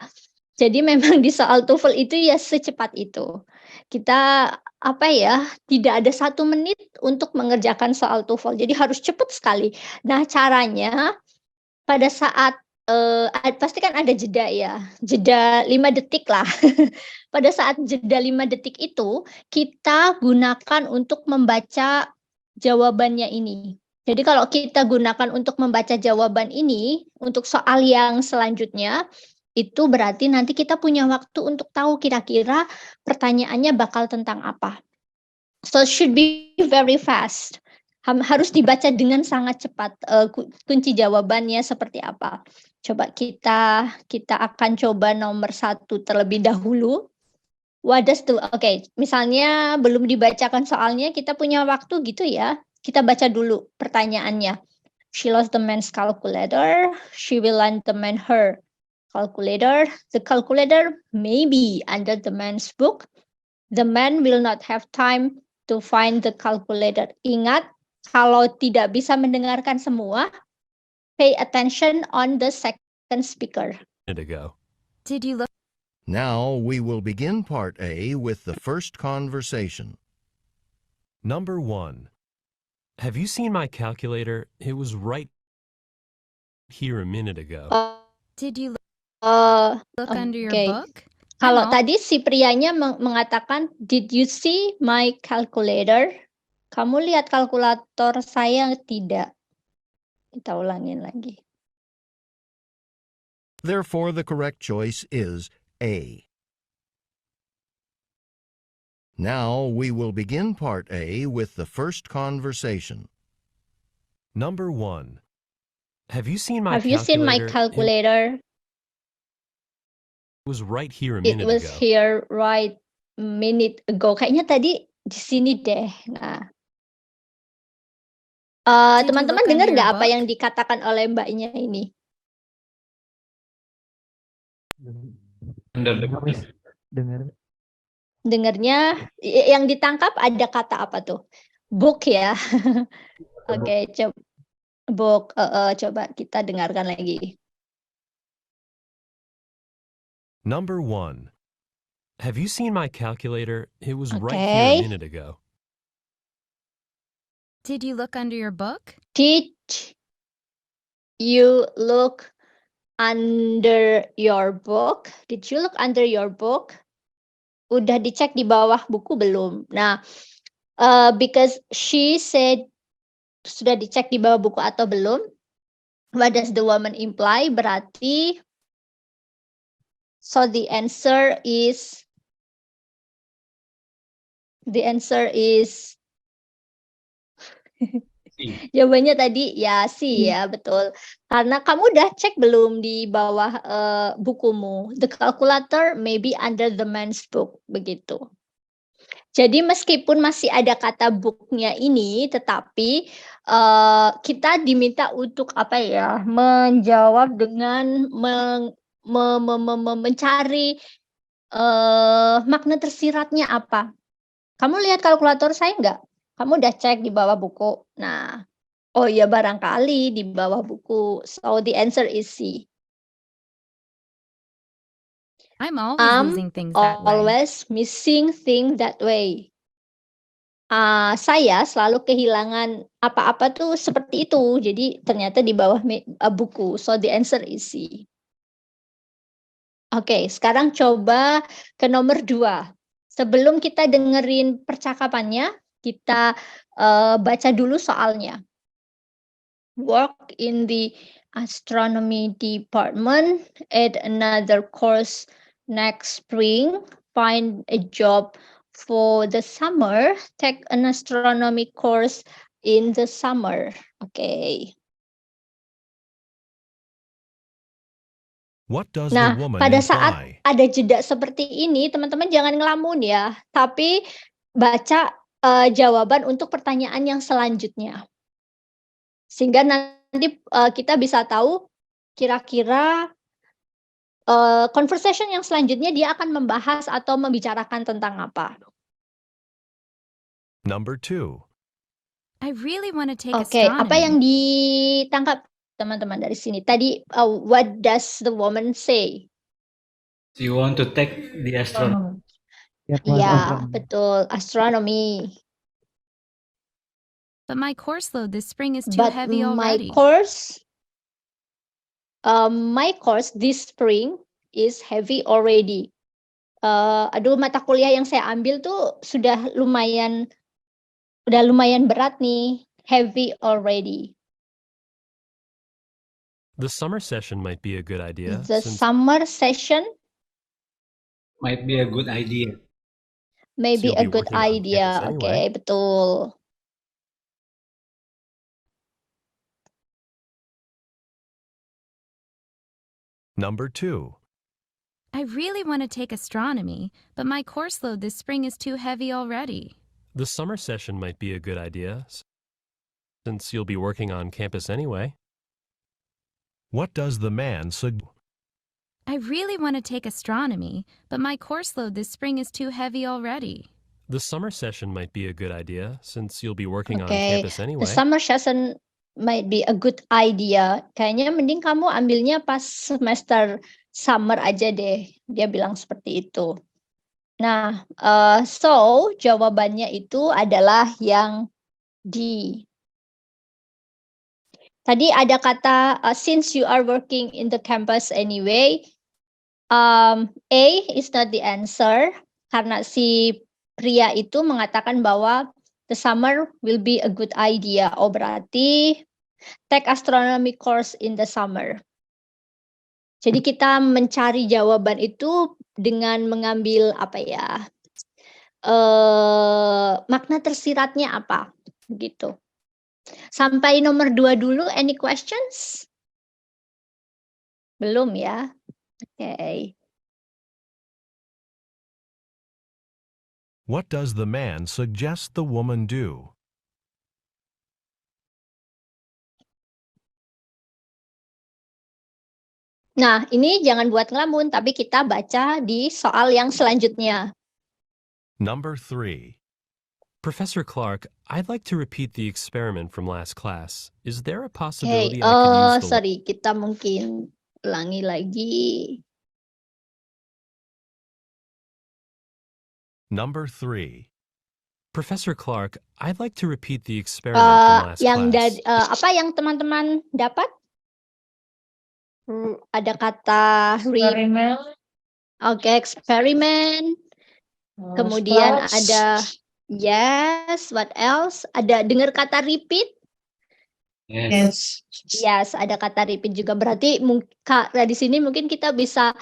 Jadi memang di soal TOEFL itu ya secepat itu. Kita apa ya, tidak ada 1 menit untuk mengerjakan soal TOEFL, jadi harus cepat sekali. Nah, caranya pada saat pasti kan ada jeda ya, jeda 5 detik lah. Pada saat jeda 5 detik itu, kita gunakan untuk membaca jawabannya ini. Jadi kalau kita gunakan untuk membaca jawaban ini, untuk soal yang selanjutnya, itu berarti nanti kita punya waktu untuk tahu kira-kira pertanyaannya bakal tentang apa. So should be very fast. Harus dibaca dengan sangat cepat, kunci jawabannya seperti apa. Coba kita akan coba nomor 1 terlebih dahulu. Oke, misalnya belum dibacakan soalnya, kita punya waktu gitu ya, kita baca dulu pertanyaannya. She lost the man's calculator, she will lend the man her calculator. The calculator may be under the man's book. The man will not have time to find the calculator. Ingat, kalau tidak bisa mendengarkan semua, pay attention on the second speaker. Ago. Did you look? Now we will begin part A with the first conversation. Number 1. Have you seen my calculator? It was right here a minute ago. Did you look Okay. under your book? Kalau I'm tadi si prianya mengatakan, "Did you see my calculator?" Kamu lihat kalkulator saya tidak? Kita ulangin lagi. Therefore, the correct choice is A. Now we will begin part A with the first conversation. Number 1. Have you seen my Have you seen my calculator? It was right here a It minute was ago. here right minute ago. Kayaknya tadi di sini deh. Nah, Did you teman-teman look dengar under nggak your apa book? yang dikatakan oleh mbaknya ini? Dengar, Miss. Dengar. Dengarnya yang ditangkap ada kata apa tuh? Book ya. Oke, book. Coba kita dengarkan lagi. Number 1. Have you seen my calculator? It was right here Okay. a minute ago. Did you look under your book? Did you look under your book? Did you look under your book? Udah dicek di bawah buku belum? Nah, because she said sudah dicek di bawah buku atau belum? What does the woman imply? Berarti, so the answer is jawabannya tadi ya C ya, betul. Karena kamu udah cek belum di bawah bukumu? The calculator may be under the man's book, begitu. Jadi meskipun masih ada kata book-nya ini, tetapi kita diminta untuk apa ya, menjawab dengan mencari makna tersiratnya apa. Kamu lihat kalkulator saya nggak? Kamu udah cek di bawah buku. Nah, oh ya barangkali di bawah buku. So the answer is C. I'm always losing things that way. Always missing things that way. Saya selalu kehilangan apa-apa tuh seperti itu. Jadi ternyata di bawah buku. So the answer is C. Oke, sekarang coba ke nomor 2. Sebelum kita dengerin percakapannya, kita baca dulu soalnya. Work in the astronomy department, add another course next spring, find a job for the summer, take an astronomy course in the summer. Oke. What does the Nah, woman pada saat imply? ada jeda seperti ini, teman-teman jangan ngelamun ya, tapi baca jawaban untuk pertanyaan yang selanjutnya. Sehingga nanti kita bisa tahu kira-kira conversation yang selanjutnya dia akan membahas atau membicarakan tentang apa. Number 2. I really want to take Oke, apa yang astronomy. ditangkap teman-teman dari sini? Tadi what does the woman say? You want to take the astronomy. Ya, kelas Iya, astronomi. betul, astronomy. But my course load this spring is too But heavy my already. course this spring is heavy already. Aduh, mata kuliah yang saya ambil tuh sudah lumayan berat nih, heavy already. The summer session might be a good idea. The since summer session Might be a good idea. may be you'll a be good working on idea. campus Oke, anyway. betul. Number 2. I really want to take astronomy, but my course load this spring is too heavy already. The summer session might be a good idea, since you'll be working on campus anyway. What does the man suggest? I really want to take astronomy, but my course load this spring is too heavy already. The summer session might be a good idea, since you'll be working on Oke, campus the anyway. summer session might be a good idea. Kayaknya mending kamu ambilnya pas semester summer aja deh. Dia bilang seperti itu. Nah, so jawabannya itu adalah yang D. Tadi ada kata since you are working in the campus anyway, A is not the answer karena si pria itu mengatakan bahwa the summer will be a good idea. Oh, berarti take astronomy course in the summer. Jadi kita mencari jawaban itu dengan mengambil apa ya? Makna tersiratnya apa? Begitu. Sampai nomor 2 dulu, any questions? Belum ya? Oke. What does the man suggest the woman do? Nah, ini jangan buat ngelamun, tapi kita baca di soal yang selanjutnya. Number 3. Professor Clark, I'd like to repeat the experiment from last class. Is there a Oke, possibility I could use the sorry, kita mungkin ulangi lagi. Number 3. Professor Clark, I'd like to repeat the experiment from last class. Apa yang teman-teman dapat? Ada kata Eksperimen. Oke, eksperimen. Kemudian ada yes, what else? Ada dengar kata repeat? Yes. Yes, ada kata repeat juga. Berarti di sini mungkin kita bisa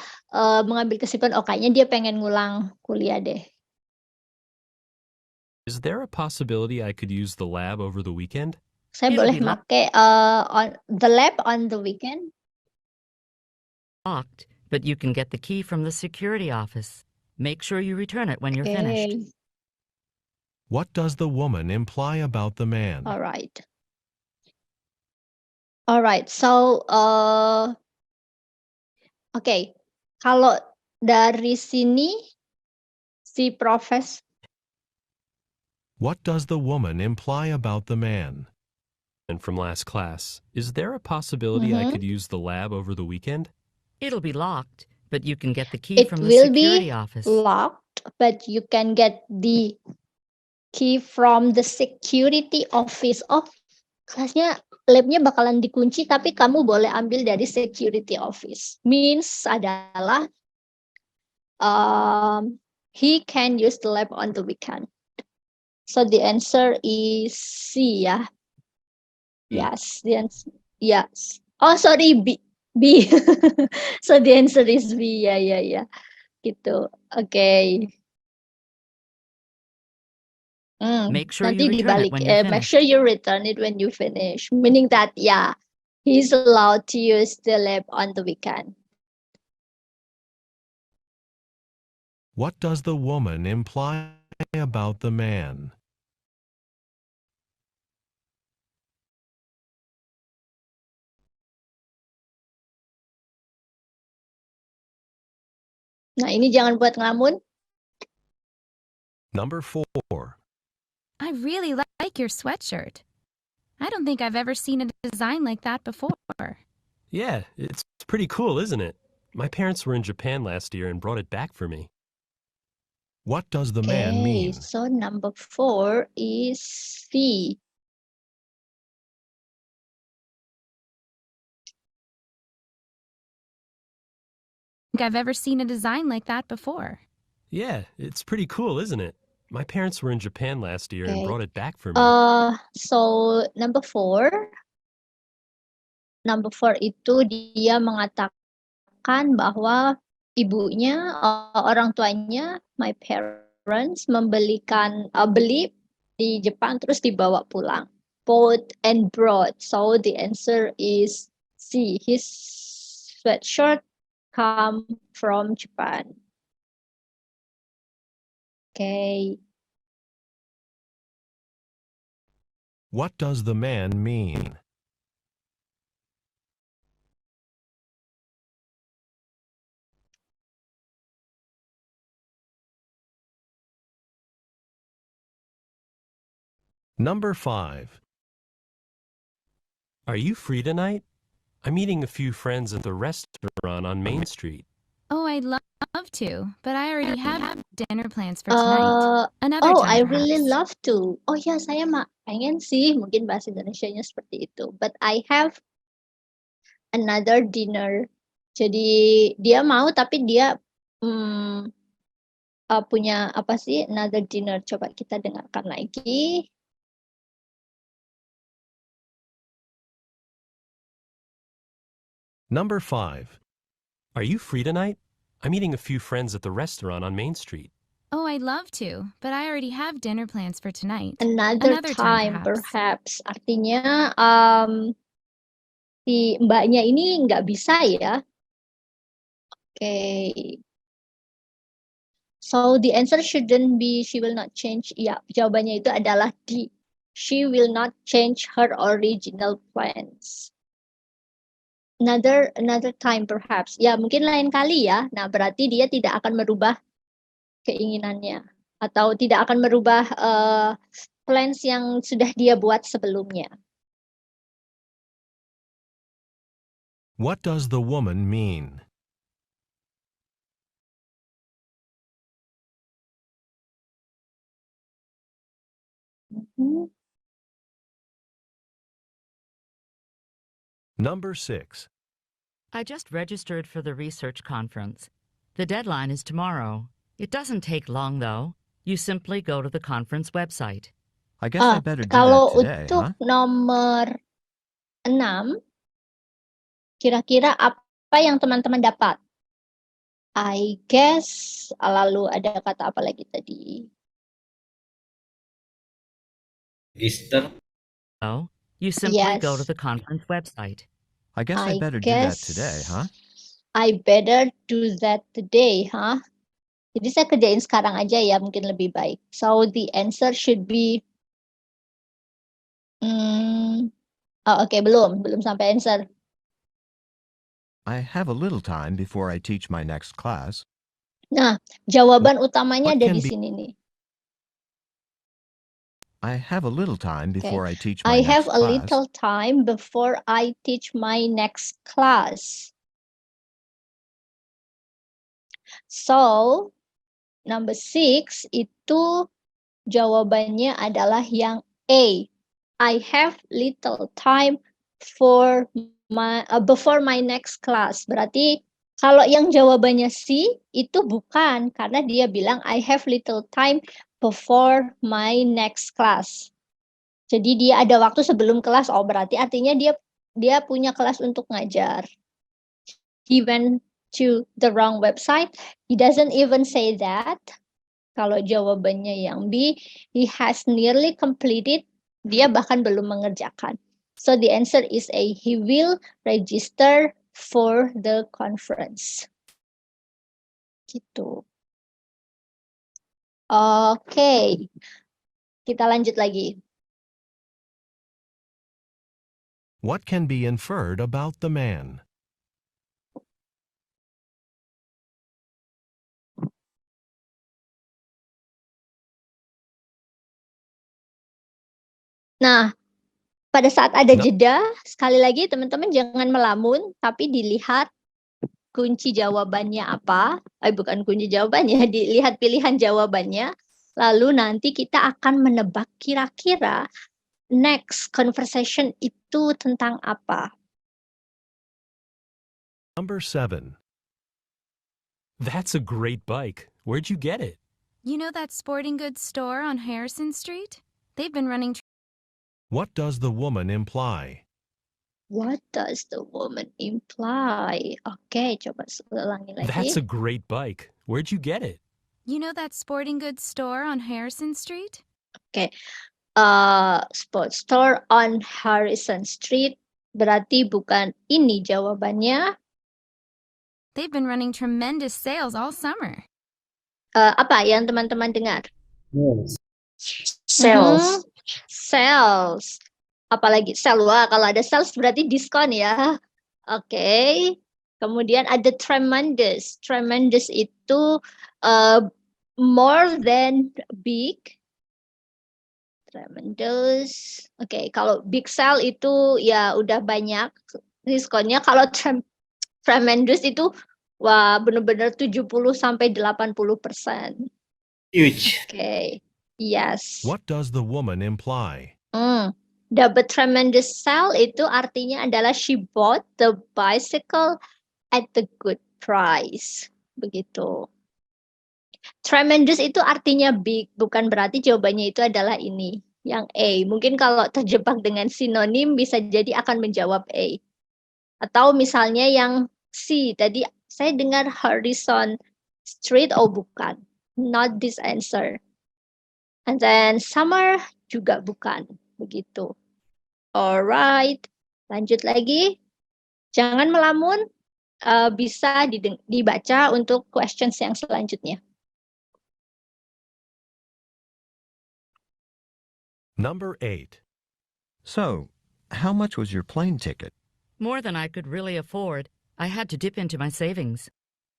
mengambil kesimpulan, oh kayaknya dia pengen ngulang kuliah deh. Is there a possibility I could use the lab over the weekend? Saya It'll boleh be locked. pakai on the lab on the weekend? Locked, but you can get the key from the security office. Make sure you return it when you're finished. Okay, What does the woman imply about the man? all right. Alright, so oke, kalau dari sini si profes What does the woman imply about the man? And from last class, is there a possibility I could use the lab over the weekend? It'll be locked, but you can get the key it from the will security be office. locked, but you can get the key from the security office. Oh, kelasnya labnya bakalan dikunci, tapi kamu boleh ambil dari security office. Means adalah he can use the lab on the weekend. So the answer is C ya. Yes, the answer. Yes. Oh, sorry, B. So the answer is B. Ya. Gitu. Oke. Make sure Nanti you return it dibalik. when you're Make finished. sure you return it when you finish. Meaning that, yeah, he's allowed to use the lab on the weekend. What does the woman imply about the man? Nah, ini jangan buat ngelamun. Number 4. I really like your sweatshirt. I don't think I've ever seen a design like that before. Yeah, it's pretty cool, isn't it? My parents were in Japan last year and brought it back for me. What does the man mean? So number 4 is C. I think I've ever seen a design like that before. Yeah, it's pretty cool, isn't it? My parents were in Japan last year and Okay. brought it back for me. So number 4 itu dia mengatakan bahwa ibunya, orang tuanya, my parents membelikan beli di Jepang terus dibawa pulang. Bought and brought. So the answer is C. His sweatshirt come from Japan. Okay. What does the man mean? Number 5. Are you free tonight? I'm meeting a few friends at the restaurant on Main Street. Oh, I'd love to, but I already have dinner plans for tonight. Another time, I really perhaps. love to. Oh ya, saya pengen sih, mungkin bahasa Indonesianya seperti itu. But I have another dinner. Jadi dia mau tapi dia punya apa sih another dinner. Coba kita dengarkan lagi. Number 5. Are you free tonight? I'm meeting a few friends at the restaurant on Main Street. Oh, I'd love to, but I already have dinner plans for tonight. Another time perhaps. Artinya si mbaknya ini nggak bisa ya. Okay. So the answer shouldn't be she will not change. Ya, jawabannya itu adalah D. She will not change her original plans. Another time perhaps. Ya, mungkin lain kali ya. Nah, berarti dia tidak akan merubah keinginannya atau tidak akan merubah plans yang sudah dia buat sebelumnya. What does the woman mean? Number 6. I just registered for the research conference. The deadline is tomorrow. It doesn't take long, though. You simply go to the conference website. I guess I better do Kalau that today, untuk huh? nomor 6, kira-kira apa yang teman-teman dapat? I guess, lalu ada kata apa lagi tadi? Easter. Oh, you simply go to Yes. the conference website. I guess I I better do that guess today, huh? I better do that today, huh? Jadi saya kerjain sekarang aja ya, mungkin lebih baik. So the answer should be oke, belum sampai answer. I have a little time before I teach my next class. Nah, jawaban utamanya What ada can di be- sini nih. I have a little time Okay. before I teach my I next have a class. little time before I teach my next class. So, number 6 itu jawabannya adalah yang A. I have little time for before my next class. Berarti kalau yang jawabannya C itu bukan, karena dia bilang I have little time before my next class. Jadi dia ada waktu sebelum kelas. Oh, berarti artinya dia punya kelas untuk ngajar. He went to the wrong website. He doesn't even say that. Kalau jawabannya yang B, he has nearly completed. Dia bahkan belum mengerjakan. So the answer is A. He will register for the conference. Gitu. Oke, kita lanjut lagi. What can be inferred about the man? Nah, pada saat ada Nah. jeda, sekali lagi teman-teman jangan melamun, tapi dilihat kunci jawabannya apa. Bukan kunci jawabannya, dilihat pilihan jawabannya. Lalu nanti kita akan menebak kira-kira next conversation itu tentang apa. Number 7. That's a great bike. Where'd you get it? You know that sporting goods store on Harrison Street? They've been running. What does the woman imply? What does the woman imply? Oke, coba ulangi lagi. That's a great bike. Where'd you get it? You know that sporting goods store on Harrison Street? Oke, sports store on Harrison Street berarti bukan ini jawabannya. They've been running tremendous sales all summer. Apa yang teman-teman dengar? Sales. Sales. Apalagi sale. Wah, kalau ada sales berarti diskon ya. Oke. Kemudian ada tremendous. Tremendous itu more than big. Tremendous. Oke, kalau big sale itu ya udah banyak diskonnya. Kalau tremendous itu wah benar-benar 70 sampai 80%. Huge. Oke. Yes. What does the woman imply? Dapat tremendous sale itu artinya adalah she bought the bicycle at the good price. Begitu. Tremendous itu artinya big, bukan berarti jawabannya itu adalah ini, yang A. Mungkin kalau terjebak dengan sinonim bisa jadi akan menjawab A. Atau misalnya yang C, tadi saya dengar Harrison Street, oh bukan. Not this answer. And then summer juga bukan. Begitu. Alright, lanjut lagi. Jangan melamun, bisa dibaca untuk questions yang selanjutnya. Number 8. So, how much was your plane ticket? More than I could really afford. I had to dip into my savings.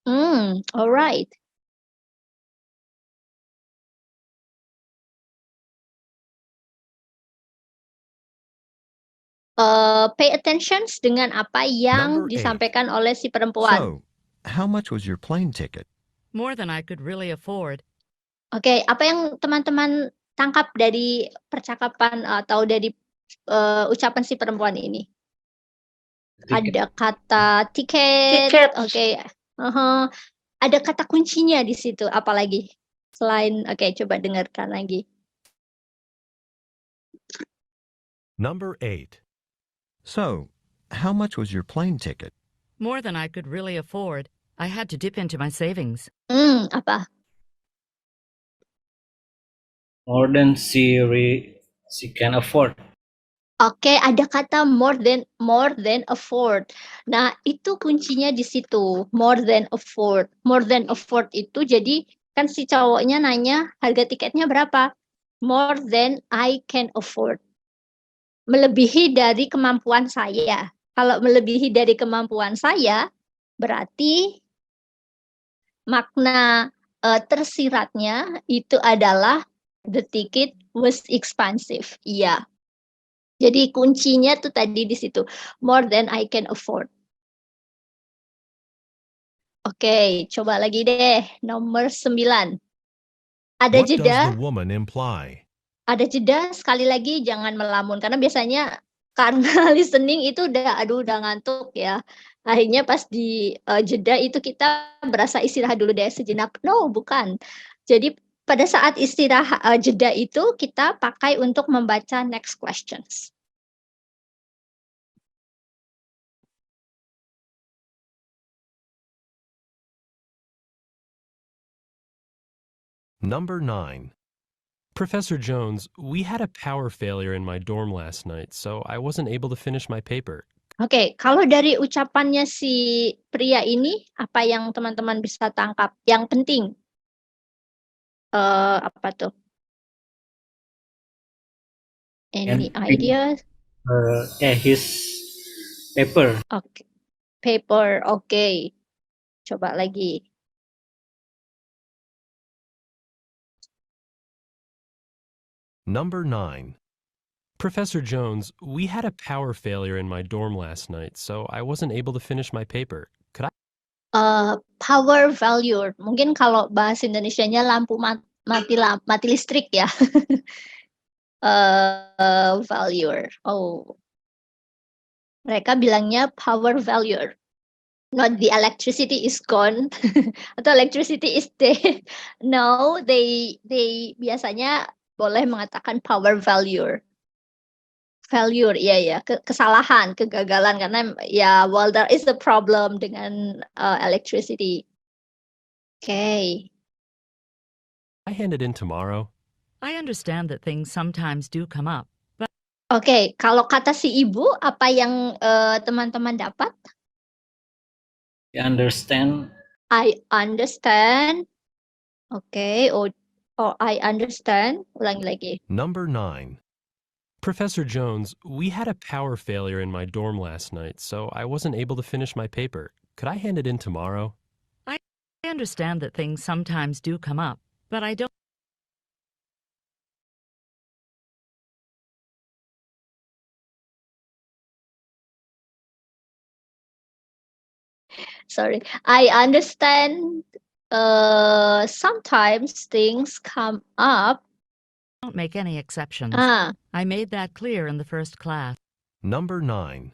Alright. Pay attention dengan apa yang Number 8. disampaikan oleh si perempuan. So, how much was your plane ticket? More than I could really afford. Oke, apa yang teman-teman tangkap dari percakapan atau dari ucapan si perempuan ini? Ada kata tiket. Tiket. Oke. Ada kata kuncinya di situ. Apalagi selain coba dengarkan lagi. Number 8. So, how much was your plane ticket? More than I could really afford. I had to dip into my savings. Apa? More than she can afford. Oke, ada kata more than afford. Nah, itu kuncinya di situ. More than afford. More than afford itu jadi kan si cowoknya nanya harga tiketnya berapa? More than I can afford. Melebihi dari kemampuan saya. Kalau melebihi dari kemampuan saya, berarti makna tersiratnya itu adalah the ticket was expensive. Iya. Jadi kuncinya tuh tadi di situ. More than I can afford. Oke, coba lagi deh. Nomor 9. Ada What jeda. does the woman imply? Ada jeda, sekali lagi jangan melamun. Karena biasanya karena listening itu udah ngantuk ya. Akhirnya pas di jeda itu kita berasa istirahat dulu deh sejenak. No, bukan. Jadi pada saat istirahat jeda itu kita pakai untuk membaca next questions. Number 9. Professor Jones, we had a power failure in my dorm last night, so I wasn't able to finish my paper. Oke, kalau dari ucapannya si pria ini, apa yang teman-teman bisa tangkap? Yang penting. Apa tuh? And Any ideas? his paper. Oke. Paper. Oke. Coba lagi. Number 9. Professor Jones, we had a power failure in my dorm last night, so I wasn't able to finish my paper. Could I? Power failure. Mungkin kalau bahasa Indonesianya lampu mati listrik ya. Failure. Oh. Mereka bilangnya power failure. Not the electricity is gone atau electricity is dead. No, they biasanya boleh mengatakan power failure. Failure, ya, kesalahan, kegagalan karena ya, well, there is a problem dengan electricity. Okay. I hand it in tomorrow. I understand that things sometimes do come up, but Okay, kalau kata si ibu, apa yang teman-teman dapat? I understand. I understand. Okay, or I understand. Ulangi lagi. Number 9. Professor Jones, we had a power failure in my dorm last night, so I wasn't able to finish my paper. Could I hand it in tomorrow? I understand that things sometimes do come up, but I don't. Sorry, I understand. Sometimes things come up. Don't make any exceptions. Ah, I made that clear in the first class. Number 9.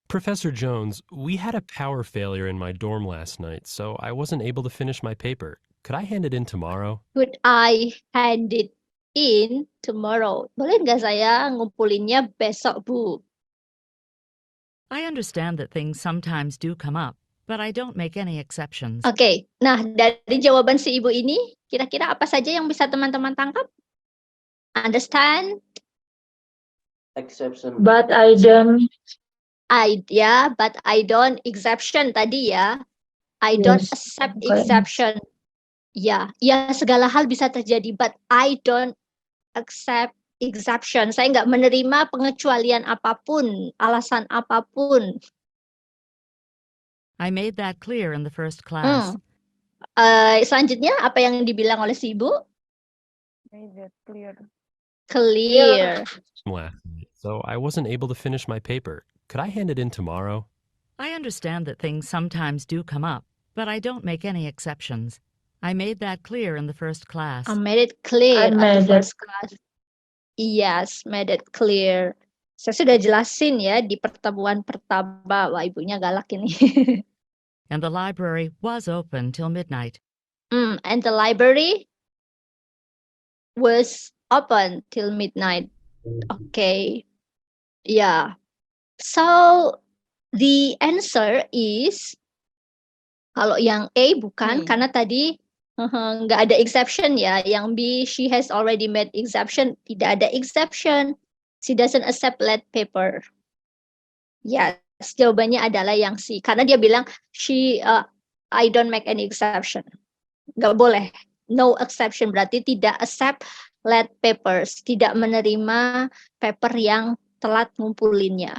Professor Jones, we had a power failure in my dorm last night, so I wasn't able to finish my paper. Could I hand it in tomorrow? could I hand it in tomorrow? Boleh nggak saya ngumpulinnya besok, Bu? I understand that things sometimes do come up, but I don't make any exceptions. Oke, nah dari jawaban si ibu ini, kira-kira apa saja yang bisa teman-teman tangkap? Understand? Exception. But I don't. But I don't exception tadi ya. I don't Yes, accept correct. exception. Ya, segala hal bisa terjadi, but I don't accept exception. Saya nggak menerima pengecualian apapun, alasan apapun. I made that clear in the first class. Selanjutnya apa yang dibilang oleh si ibu? Made that clear. Clear. Last night, so I wasn't able to finish my paper. Could I hand it in tomorrow? I understand that things sometimes do come up, but I don't make any exceptions. I made that clear in the first class. I made it clear I at made the first class. Yes, made it clear. Saya sudah jelasin ya di pertemuan pertama. Wah, ibunya galak ini. And the library was open till midnight. And the library was open till midnight. Okay. Yeah. So the answer is, kalau yang A bukan, karena tadi nggak ada exception ya. Yang B, she has already made exception. Tidak ada exception. She doesn't accept lead paper. Yes, jawabannya adalah yang C. Karena dia bilang, I don't make any exception. Nggak boleh. No exception, berarti tidak accept lead papers. Tidak menerima paper yang telat ngumpulinnya.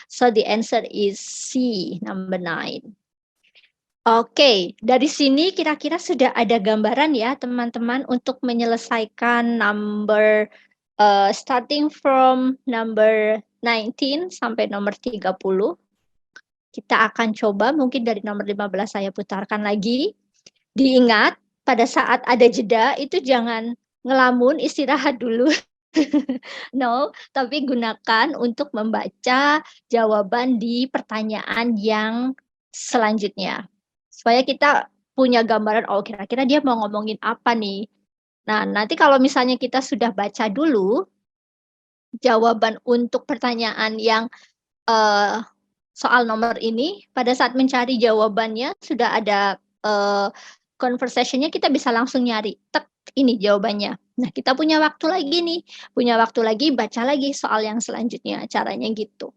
So the answer is C, number 9. Oke, dari sini kira-kira sudah ada gambaran ya teman-teman untuk menyelesaikan number starting from number 19 sampai nomor 30. Kita akan coba mungkin dari nomor 15 saya putarkan lagi. Diingat pada saat ada jeda itu jangan ngelamun, istirahat dulu. No, tapi gunakan untuk membaca jawaban di pertanyaan yang selanjutnya. Supaya kita punya gambaran, oh kira-kira dia mau ngomongin apa nih. Nah, nanti kalau misalnya kita sudah baca dulu jawaban untuk pertanyaan yang soal nomor ini, pada saat mencari jawabannya sudah ada conversation-nya, kita bisa langsung nyari, tek, ini jawabannya. Nah, kita punya waktu lagi nih, baca lagi soal yang selanjutnya, caranya gitu.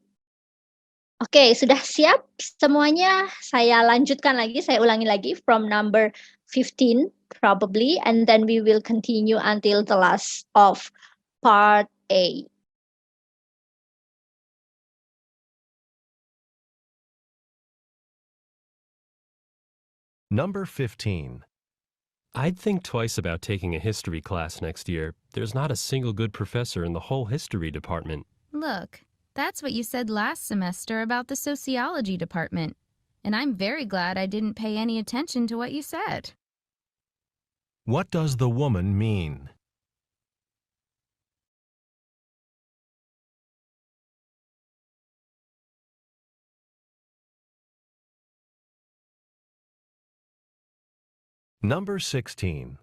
Oke, sudah siap semuanya? Saya lanjutkan lagi, saya ulangi lagi from number 15 probably, and then we will continue until the last of part A. Number 15. I'd think twice about taking a history class next year. There's not a single good professor in the whole history department. Look, that's what you said last semester about the sociology department. And I'm very glad I didn't pay any attention to what you said. What does the woman mean? Number 16.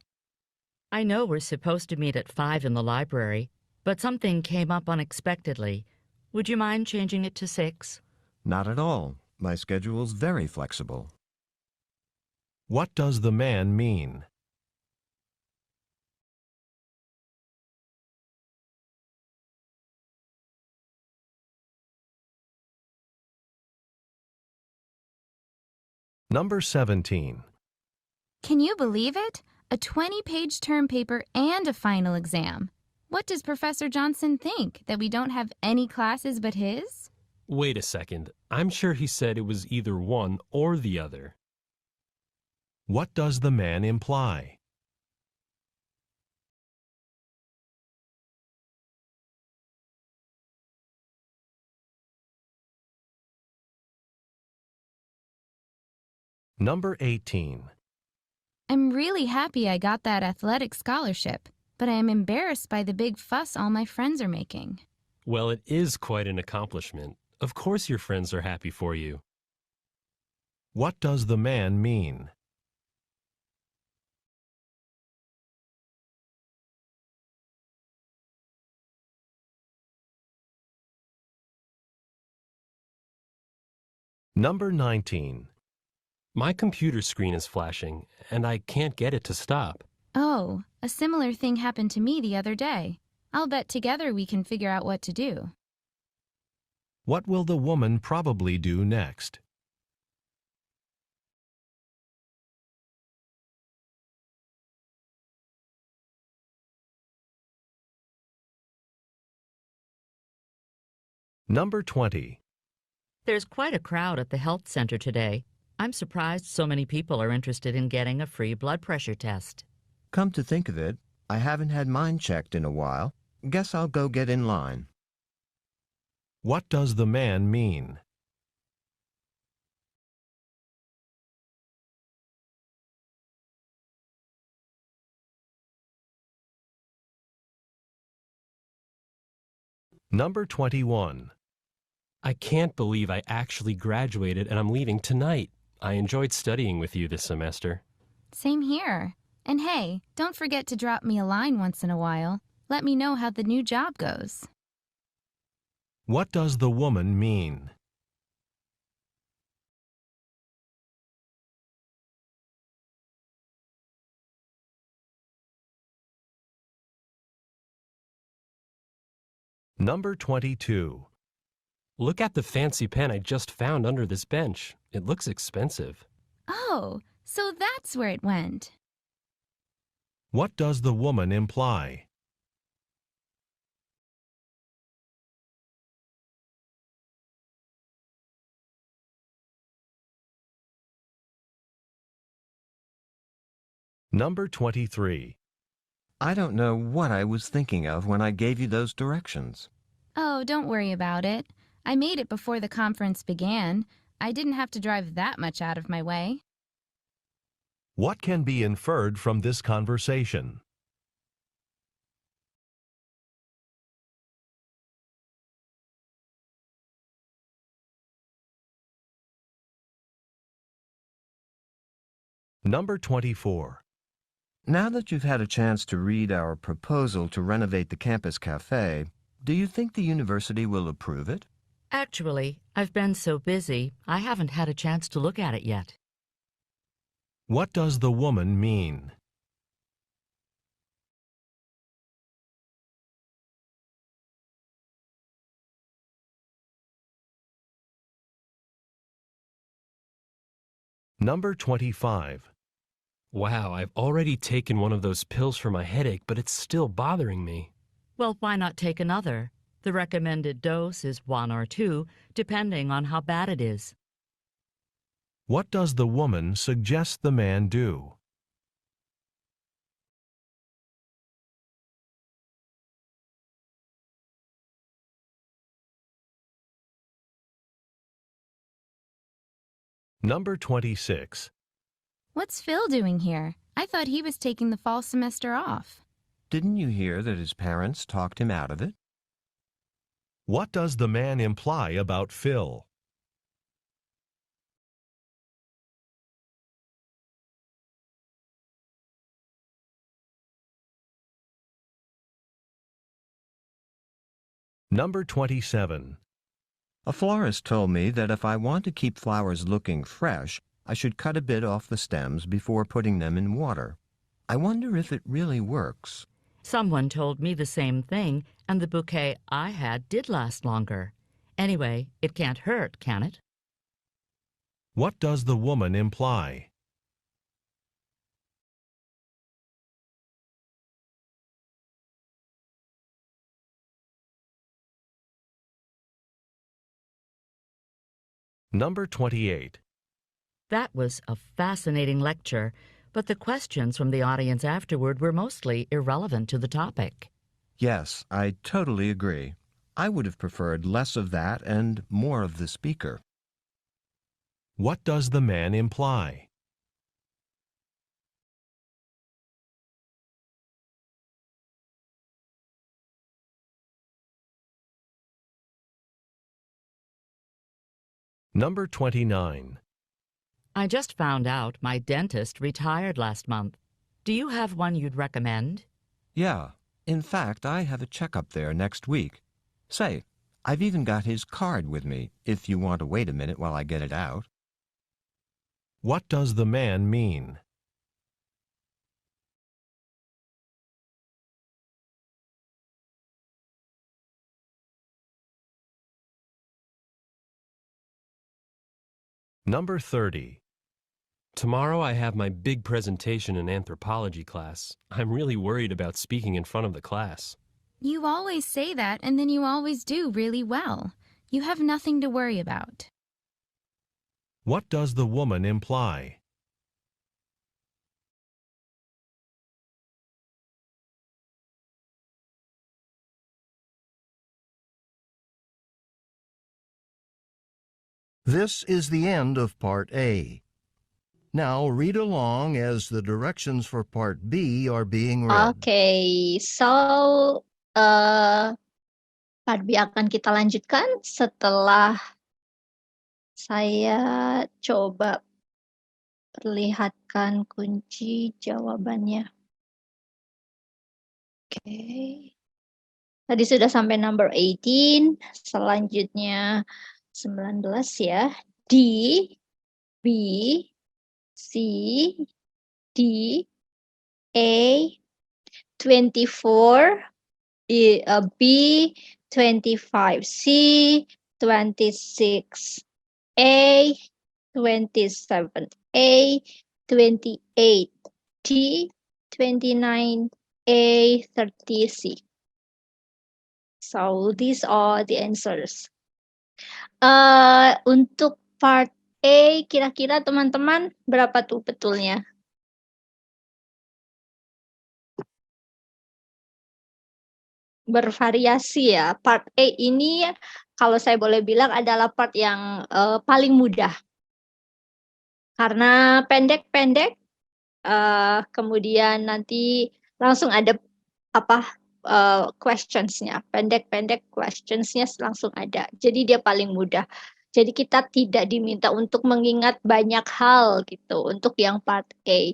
I know we're supposed to meet at 5 in the library, but something came up unexpectedly. Would you mind changing it to 6? Not at all. My schedule's very flexible. What does the man mean? Number 17. Can you believe it? A 20-page term paper and a final exam. What does Professor Johnson think? That we don't have any classes but his? Wait a second. I'm sure he said it was either one or the other. What does the man imply? Number 18. I'm really happy I got that athletic scholarship, but I am embarrassed by the big fuss all my friends are making. Well, it is quite an accomplishment. Of course your friends are happy for you. What does the man mean? Number 19. My computer screen is flashing, and I can't get it to stop. Oh, a similar thing happened to me the other day. I'll bet together we can figure out what to do. What will the woman probably do next? Number 20. There's quite a crowd at the health center today. I'm surprised so many people are interested in getting a free blood pressure test. Come to think of it, I haven't had mine checked in a while. Guess I'll go get in line. What does the man mean? Number 21. I can't believe I actually graduated and I'm leaving tonight. I enjoyed studying with you this semester. Same here. And hey, don't forget to drop me a line once in a while. Let me know how the new job goes. What does the woman mean? Number 22. Look at the fancy pen I just found under this bench. It looks expensive. Oh, so that's where it went. What does the woman imply? Number 23. I don't know what I was thinking of when I gave you those directions. Oh, don't worry about it. I made it before the conference began. I didn't have to drive that much out of my way. What can be inferred from this conversation? Number 24. Now that you've had a chance to read our proposal to renovate the campus cafe, do you think the university will approve it? Actually, I've been so busy, I haven't had a chance to look at it yet. What does the woman mean? Number 25. Wow, I've already taken one of those pills for my headache, but it's still bothering me. Well, why not take another? The recommended dose is 1 or 2, depending on how bad it is. What does the woman suggest the man do? Number 26. What's Phil doing here? I thought he was taking the fall semester off. Didn't you hear that his parents talked him out of it? What does the man imply about Phil? Number 27. A florist told me that if I want to keep flowers looking fresh, I should cut a bit off the stems before putting them in water. I wonder if it really works. Someone told me the same thing, and the bouquet I had did last longer. Anyway, it can't hurt, can it? What does the woman imply? Number 28. That was a fascinating lecture, but the questions from the audience afterward were mostly irrelevant to the topic. Yes, I totally agree. I would have preferred less of that and more of the speaker. What does the man imply? Number 29. I just found out my dentist retired last month. Do you have one you'd recommend? Yeah, in fact, I have a checkup there next week. Say, I've even got his card with me, if you want to wait a minute while I get it out. What does the man mean? Number 30. Tomorrow I have my big presentation in anthropology class. I'm really worried about speaking in front of the class. You always say that, and then you always do really well. You have nothing to worry about. What does the woman imply? This is the end of Part A. Now read along as the directions for Part B are being read. Okay, so Part B akan kita lanjutkan setelah saya coba perlihatkan kunci jawabannya. Oke. Tadi sudah sampai number 18, selanjutnya 19 ya. D, B, C, D, A, 24, B, 25, C, 26, A, 27, A, 28, D, 29, A, 30, C. So these are the answers. Untuk part A, kira-kira teman-teman berapa tuh betulnya? Bervariasi ya. Part A ini kalau saya boleh bilang adalah part yang paling mudah. Karena pendek-pendek, kemudian nanti langsung ada questions-nya, pendek-pendek questions-nya langsung ada. Jadi dia paling mudah. Jadi kita tidak diminta untuk mengingat banyak hal gitu untuk yang part A.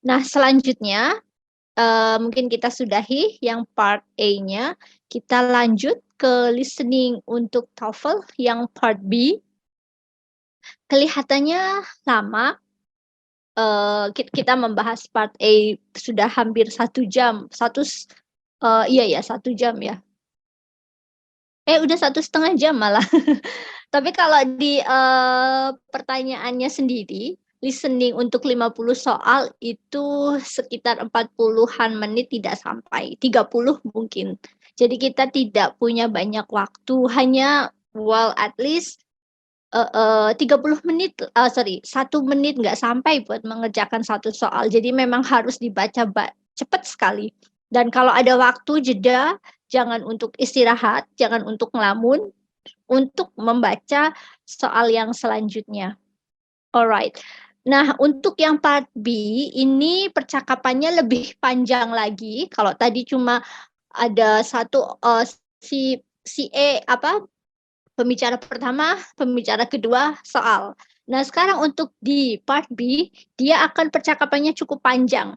Nah, selanjutnya mungkin kita sudahi yang part A-nya. Kita lanjut ke listening untuk TOEFL yang part B. Kelihatannya lama. Kita membahas part A sudah hampir 1 jam. 1 jam ya. Udah 1,5 jam malah. Tapi kalau di pertanyaannya sendiri, listening untuk 50 soal itu sekitar 40-an menit tidak sampai, 30 mungkin. Jadi kita tidak punya banyak waktu, hanya at least 30 menit, 1 menit nggak sampai buat mengerjakan satu soal. Jadi memang harus dibaca cepat sekali. Dan kalau ada waktu jeda, jangan untuk istirahat, jangan untuk ngelamun, untuk membaca soal yang selanjutnya. Alright. Nah, untuk yang part B, ini percakapannya lebih panjang lagi. Kalau tadi cuma ada satu, si E, pembicara pertama, pembicara kedua, soal. Nah, sekarang untuk di part B, dia akan percakapannya cukup panjang.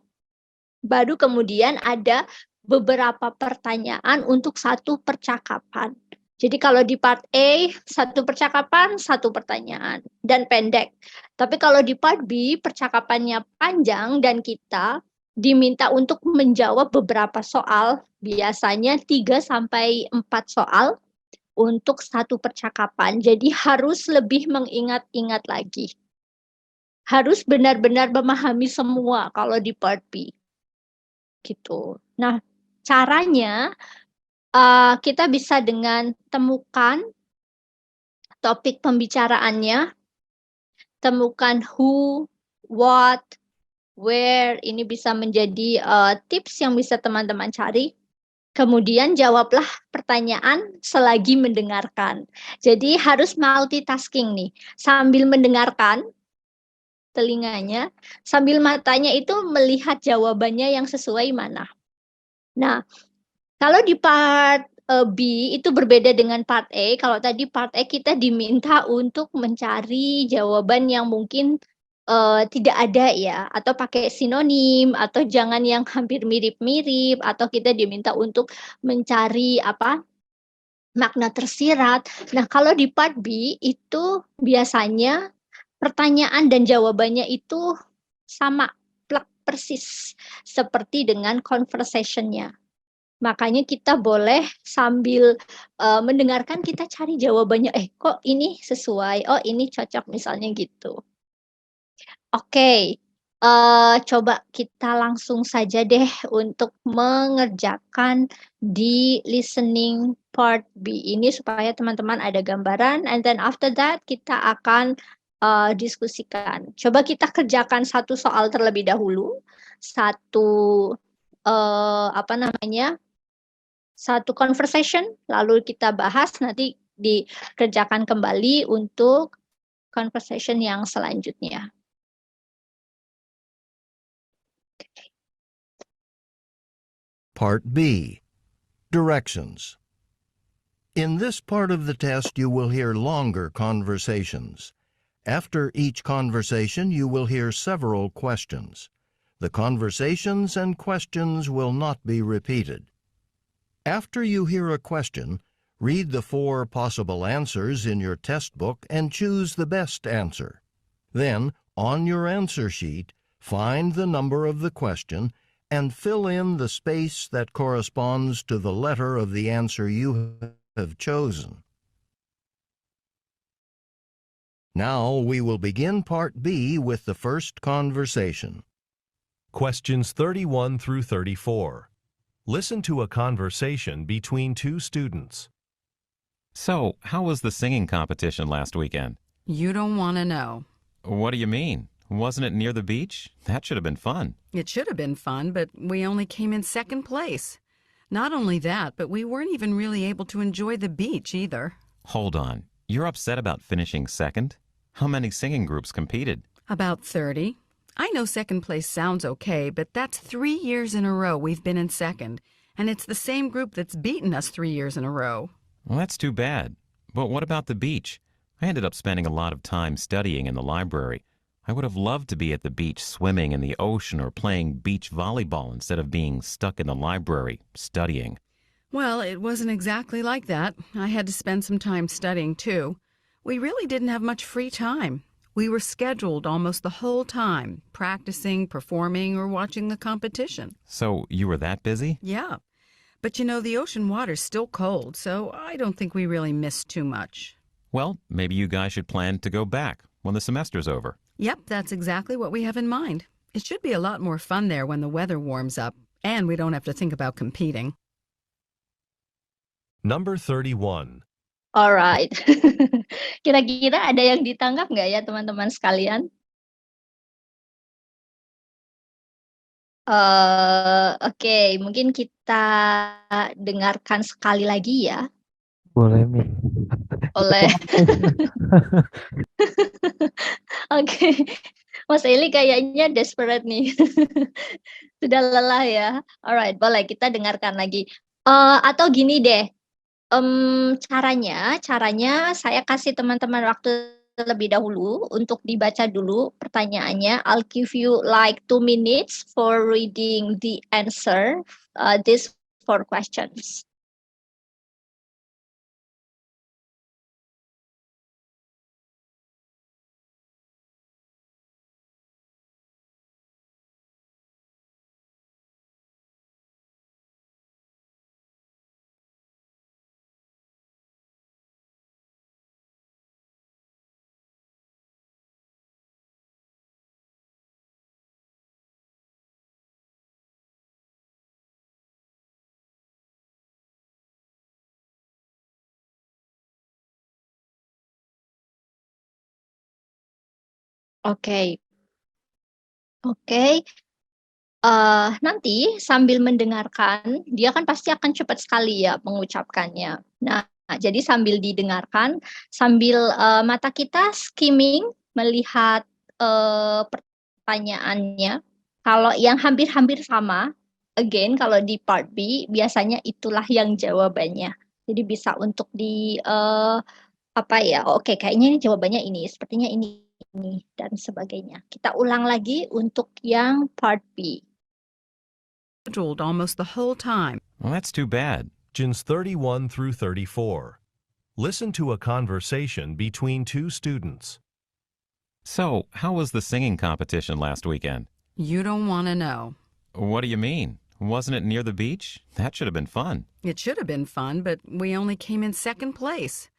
Baru kemudian ada beberapa pertanyaan untuk satu percakapan. Jadi kalau di part A, satu percakapan, satu pertanyaan, dan pendek. Tapi kalau di part B, percakapannya panjang dan kita diminta untuk menjawab beberapa soal, biasanya 3-4 soal, untuk satu percakapan. Jadi harus lebih mengingat-ingat lagi. Harus benar-benar memahami semua kalau di part B. Gitu. Nah, caranya kita bisa dengan temukan topik pembicaraannya, temukan who, what, where, ini bisa menjadi tips yang bisa teman-teman cari. Kemudian jawablah pertanyaan selagi mendengarkan. Jadi harus multitasking nih. Sambil mendengarkan telinganya, sambil matanya itu melihat jawabannya yang sesuai mana. Nah, kalau di part B itu berbeda dengan part A. Kalau tadi part A kita diminta untuk mencari jawaban yang mungkin tidak ada ya, atau pakai sinonim, atau jangan yang hampir mirip-mirip, atau kita diminta untuk mencari makna tersirat. Nah, kalau di part B itu biasanya pertanyaan dan jawabannya itu sama, plek persis, seperti dengan conversation-nya. Makanya kita boleh sambil mendengarkan, kita cari jawabannya, kok ini sesuai, oh ini cocok, misalnya gitu. Oke, coba kita langsung saja deh untuk mengerjakan di listening part B ini supaya teman-teman ada gambaran, and then after that kita akan diskusikan. Coba kita kerjakan satu soal terlebih dahulu, satu satu conversation, lalu kita bahas, nanti dikerjakan kembali untuk conversation yang selanjutnya. Part B, Directions. In this part of the test, you will hear longer conversations. After each conversation, you will hear several questions. The conversations and questions will not be repeated. After you hear a question, read the 4 possible answers in your test book and choose the best answer. Then, on your answer sheet, find the number of the question and fill in the space that corresponds to the letter of the answer you have chosen. Now we will begin Part B with the first conversation. Questions 31 through 34. Listen to a conversation between 2 students. So, how was the singing competition last weekend? You don't want to know. What do you mean? Wasn't it near the beach? That should have been fun. It should have been fun, but we only came in second place. Not only that, but we weren't even really able to enjoy the beach either. Hold on. You're upset about finishing second? How many singing groups competed? About 30. I know second place sounds okay, but that's 3 years in a row we've been in second, and it's the same group that's beaten us 3 years in a row. Well, that's too bad. But what about the beach? I ended up spending a lot of time studying in the library. I would have loved to be at the beach swimming in the ocean or playing beach volleyball instead of being stuck in the library studying. Well, it wasn't exactly like that. I had to spend some time studying, too. We really didn't have much free time. We were scheduled almost the whole time, practicing, performing, or watching the competition. So you were that busy? Yeah. But you know, the ocean water's still cold, so I don't think we really missed too much. Well, maybe you guys should plan to go back. when the semester's over. Yep, that's exactly what we have in mind. It should be a lot more fun there when the weather warms up, and we don't have to think about competing. Number 31. Alright. Kira-kira ada yang ditangkap nggak ya teman-teman sekalian? Oke, mungkin kita dengarkan sekali lagi ya Boleh, Mi. oleh Oke, Mas Eli kayaknya desperate nih. Sudah lelah ya. Alright, boleh kita dengarkan lagi. Atau gini deh, caranya saya kasih teman-teman waktu terlebih dahulu untuk dibaca dulu pertanyaannya. I'll give you like 2 minutes for reading the answer, these 4 questions. Oke. Nanti sambil mendengarkan, dia kan pasti akan cepat sekali ya mengucapkannya. Nah, jadi sambil didengarkan, sambil mata kita skimming melihat pertanyaannya. Kalau yang hampir-hampir sama, again kalau di part B biasanya itulah yang jawabannya. Jadi bisa untuk di kayaknya ini jawabannya ini, sepertinya ini dan sebagainya. Kita ulang lagi untuk yang part B. Scheduled almost the whole time. Well, that's too bad. Questions 31 through 34. Listen to a conversation between two students. So, how was the singing competition last weekend? You don't want to know. What do you mean? Wasn't it near the beach? That should have been fun. It should have been fun, but we only came in second place.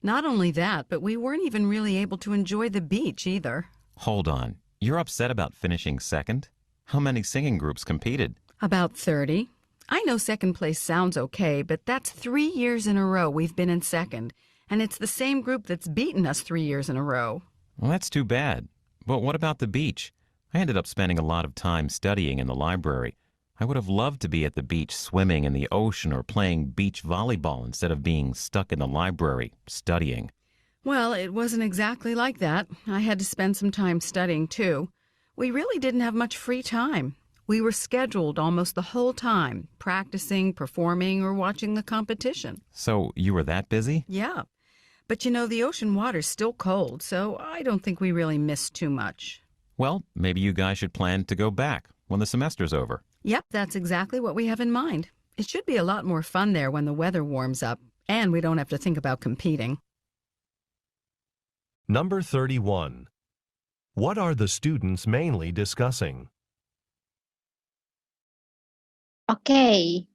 Not only that, but we weren't even really able to enjoy the beach either. Hold on. You're upset about finishing second? How many singing groups competed? About 30. I know second place sounds okay, but that's 3 years in a row we've been in second, and it's the same group that's beaten us 3 years in a row. Well, that's too bad. But what about the beach? I ended up spending a lot of time studying in the library. I would have loved to be at the beach swimming in the ocean or playing beach volleyball instead of being stuck in the library studying. Well, it wasn't exactly like that. I had to spend some time studying, too. We really didn't have much free time. We were scheduled almost the whole time, practicing, performing, or watching the competition. So you were that busy? Yeah. But you know, the ocean water's still cold, so I don't think we really missed too much. Well, maybe you guys should plan to go back when the semester's over. Yep, that's exactly what we have in mind. It should be a lot more fun there when the weather warms up, and we don't have to think about competing. Number 31. What are the students mainly discussing? Oke.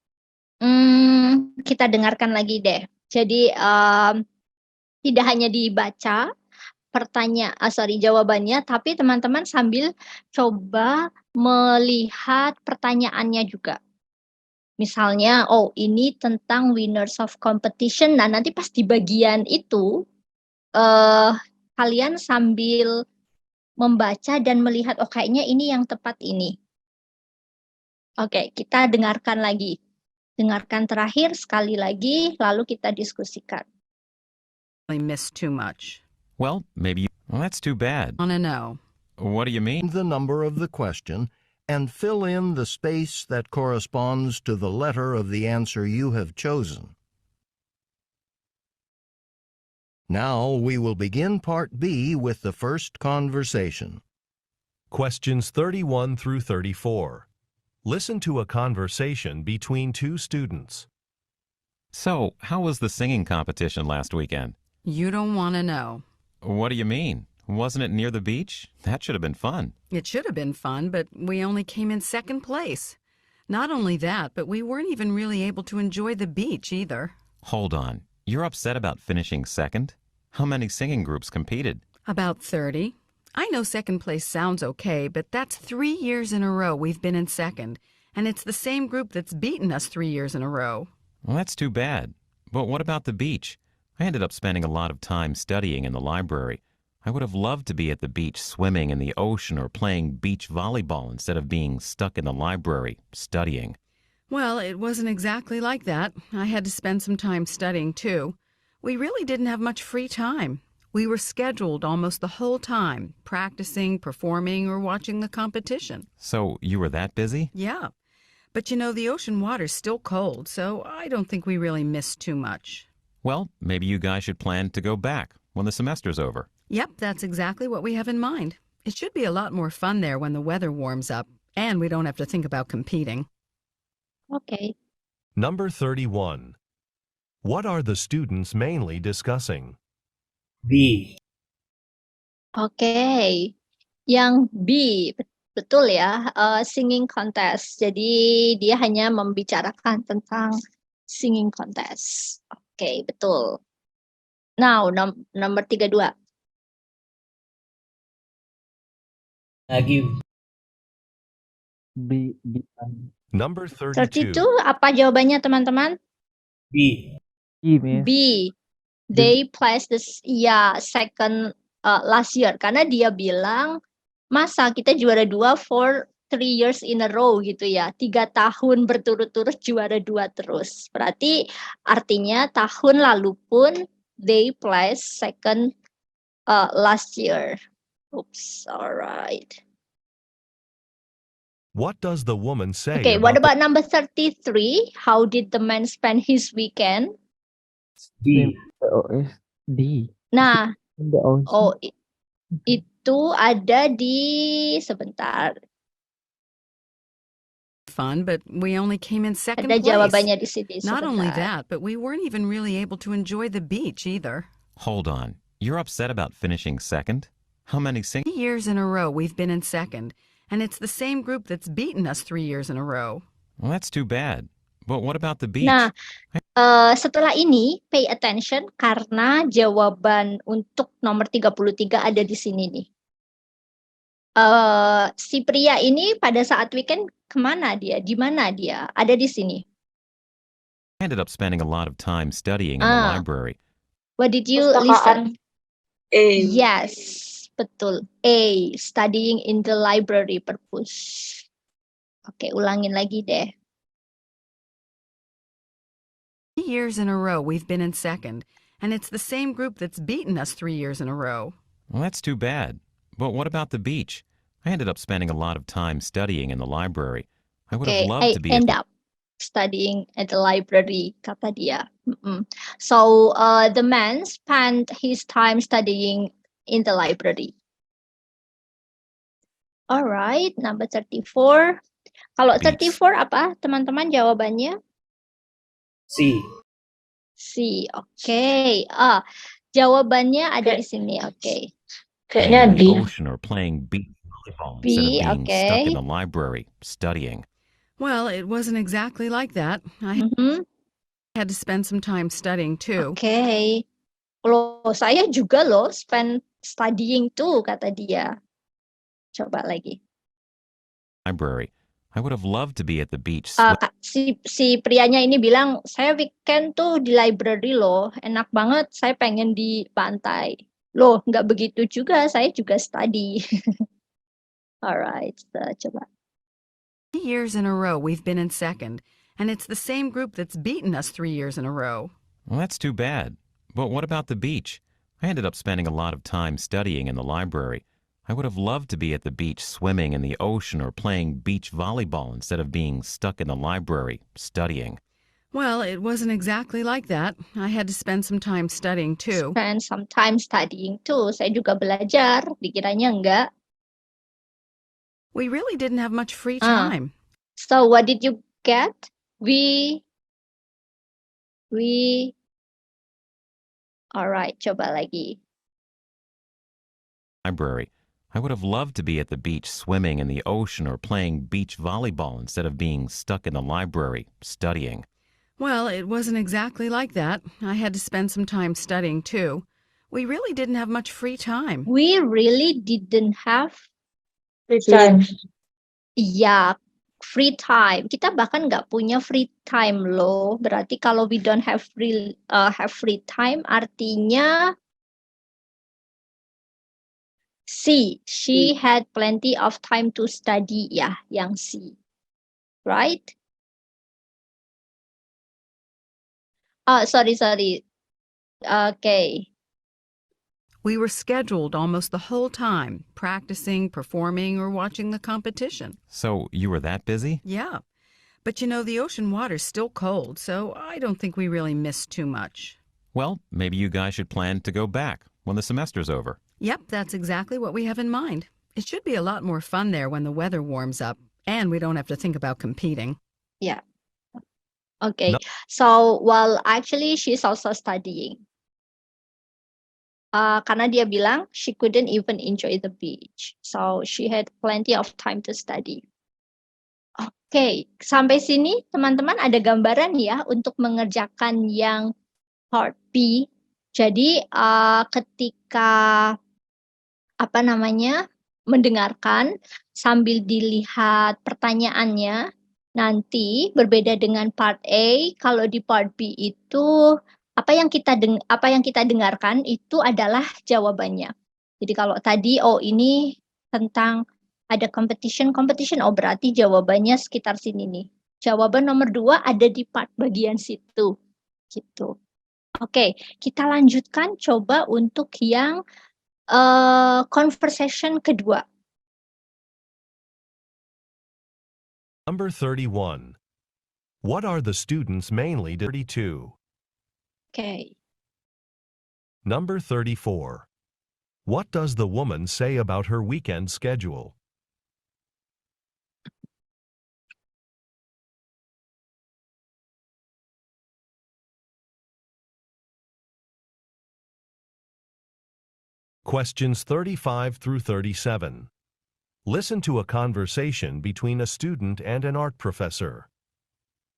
Kita dengarkan lagi deh. Jadi tidak hanya dibaca jawabannya, tapi teman-teman sambil coba melihat pertanyaannya juga. Misalnya, ini tentang winners of competition. Nah, nanti pas di bagian itu, kalian sambil membaca dan melihat, kayaknya ini yang tepat ini. Oke, kita dengarkan lagi. Dengarkan terakhir sekali lagi, lalu kita diskusikan. I missed too much. Well, maybe well, that's too bad. I want to know. What do you mean? The number of the question and fill in the space that corresponds to the letter of the answer you have chosen. Now we will begin Part B with the first conversation. Questions 31 through 34. Listen to a conversation between two students. So, how was the singing competition last weekend? You don't want to know. What do you mean? Wasn't it near the beach? That should have been fun. It should have been fun, but we only came in second place. Not only that, but we weren't even really able to enjoy the beach either. Hold on. You're upset about finishing second? How many singing groups competed? About 30. I know second place sounds okay, but that's 3 years in a row we've been in second, and it's the same group that's beaten us 3 years in a row. Well, that's too bad. But what about the beach? I ended up spending a lot of time studying in the library. I would have loved to be at the beach swimming in the ocean or playing beach volleyball instead of being stuck in the library studying. Well, it wasn't exactly like that. I had to spend some time studying, too. We really didn't have much free time. We were scheduled almost the whole time, practicing, performing, or watching the competition. So you were that busy? Yeah. But you know, the ocean water's still cold, so I don't think we really missed too much. Well, maybe you guys should plan to go back when the semester's over. Yep, that's exactly what we have in mind. It should be a lot more fun there when the weather warms up, and we don't have to think about competing. Okay. Number 31. What are the students mainly discussing? B. Oke. Yang B, betul ya, singing contest. Jadi dia hanya membicarakan tentang singing contest. Oke, betul. Now, nomor 32. Lagi B. Number 32. 32, apa jawabannya teman-teman? B. Miss. B. They placed second last year. Karena dia bilang, masa kita juara 2 for 3 years in a row gitu ya. 3 tahun berturut-turut juara 2 terus. Berarti artinya tahun lalu pun they placed second last year. Oops, alright. What does the woman say? Okay, what about number 33? How did the man spend his weekend? D. D. Nah, The ocean. oh itu ada di sebentar. Fun, but we only came in second Ada place. jawabannya di sini Not only sebentar. that, but we weren't even really able to enjoy the beach either. Hold on. You're upset about finishing second? How many 3 years in a row we've been in second, and it's the same group that's beaten us 3 years in a row. Well, that's too bad. But what about the beach? Nah, setelah ini pay attention karena jawaban untuk nomor 33 ada di sini nih. Si pria ini pada saat weekend kemana dia? Di mana dia? Ada di sini. I ended up spending a lot of time studying in the library. What did you listen? Yes, betul. A, studying in the library purpose. Oke, ulangin lagi deh. 3 years in a row we've been in second, and it's the same group that's beaten us 3 years in a row. Well, that's too bad. But what about the beach? I ended up spending a lot of time studying in the library. I would have Okay, loved I to be end up studying at the library, kata dia. So, the man spent his time studying in the library. Alright, number 34. Kalau Beach. 34 apa teman-teman jawabannya? C. C, oke. Jawabannya ada di sini, oke. Kayaknya in D. the ocean or playing beach volleyball B, instead of being stuck okay. in the library studying. Well, it wasn't exactly like that. I had to spend some time studying too. Oke. Loh, saya juga loh spend studying tuh, kata dia. Coba lagi. Library. I would have loved to be at the beach. Si prianya ini bilang, saya weekend tuh di library loh, enak banget, saya pengen di pantai. Loh, nggak begitu juga, saya juga study. Alright, coba. 3 years in a row we've been in second, and it's the same group that's beaten us 3 years in a row. Well, that's too bad. But what about the beach? I ended up spending a lot of time studying in the library. I would have loved to be at the beach swimming in the ocean or playing beach volleyball instead of being stuck in the library studying. Well, it wasn't exactly like that. I had to spend some time studying too. Spend some time studying too. Saya juga belajar, dikiranya enggak. We really didn't have much free time. So what did you get? We Alright, coba lagi. Library. I would have loved to be at the beach swimming in the ocean or playing beach volleyball instead of being stuck in the library studying. Well, it wasn't exactly like that. I had to spend some time studying too. We really didn't have much free time. We really didn't have Free time. ya free time. Kita bahkan nggak punya free time loh. Berarti kalau we don't have free time artinya C. She had plenty of time to study. Ya, yang C. Right? Sorry. Okay. We were scheduled almost the whole time, practicing, performing, or watching the competition. So you were that busy? Yeah. But you know, the ocean water's still cold, so I don't think we really missed too much. Well, maybe you guys should plan to go back when the semester's over. Yep, that's exactly what we have in mind. It should be a lot more fun there when the weather warms up, and we don't have to think about competing. Yeah. Okay. No. So, well, actually, she's also studying. Karena dia bilang she couldn't even enjoy the beach. So, she had plenty of time to study. Oke, sampai sini teman-teman ada gambaran ya untuk mengerjakan yang part B. Jadi, ketika mendengarkan sambil dilihat pertanyaannya, nanti berbeda dengan part A. Kalau di part B itu apa yang kita dengarkan itu adalah jawabannya. Jadi kalau tadi ini tentang ada competition, berarti jawabannya sekitar sini nih. Jawaban nomor 2 ada di part bagian situ. Gitu. Oke, kita lanjutkan coba untuk yang conversation kedua. Number 31. What are the students mainly 32? Okay. Number 34. What does the woman say about her weekend schedule? Questions 35 through 37. Listen to a conversation between a student and an art professor.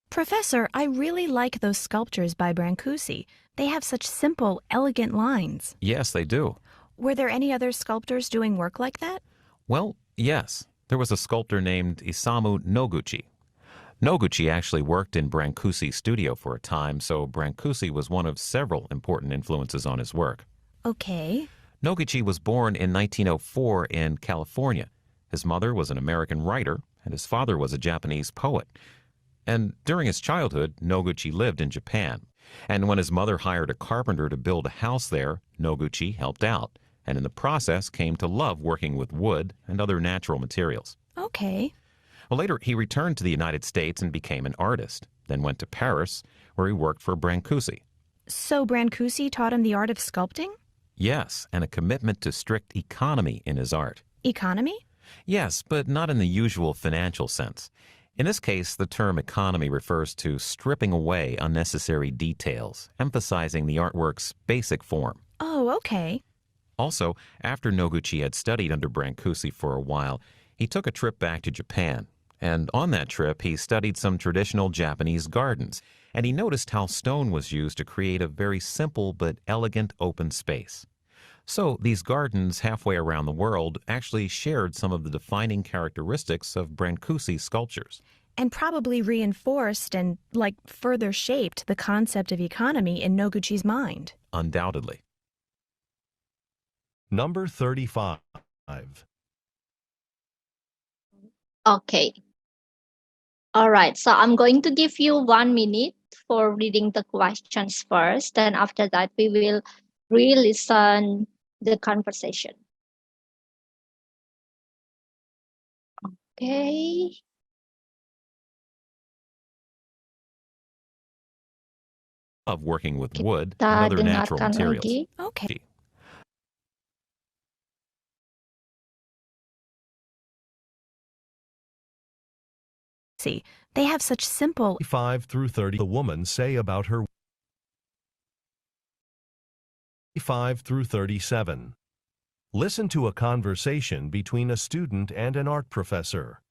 Professor, I really like those sculptures by Brancusi. They have such simple, elegant lines. Yes, they do. Were there any other sculptors doing work like that? Well, yes. There was a sculptor named Isamu Noguchi. Noguchi actually worked in Brancusi's studio for a time, so Brancusi was one of several important influences on his work. Okay. Noguchi was born in 1904 in California. His mother was an American writer, and his father was a Japanese poet. And during his childhood, Noguchi lived in Japan. And when his mother hired a carpenter to build a house there, Noguchi helped out, and in the process came to love working with wood and other natural materials. Okay. Well, later, he returned to the United States and became an artist, then went to Paris, where he worked for Brancusi. So Brancusi taught him the art of sculpting? Yes, and a commitment to strict economy in his art. Economy? Yes, but not in the usual financial sense. In this case, the term economy refers to stripping away unnecessary details, emphasizing the artwork's basic form. Oh, okay. Also, after Noguchi had studied under Brancusi for a while, he took a trip back to Japan. And on that trip, he studied some traditional Japanese gardens, and he noticed how stone was used to create a very simple but elegant open space. So these gardens halfway around the world actually shared some of the defining characteristics of Brancusi's sculptures. And probably reinforced and, further shaped the concept of economy in Noguchi's mind. Undoubtedly. Number 35. Okay. All right, so I'm going to give you 1 minute for reading the questions first, and after that we will re-listen the conversation. Okay. Of working with wood and other natural dengarkan materials. lagi. Okay. See, they have such simple 5 through 30. The woman say about her 5 through 37. Listen to a conversation between a student and an art professor.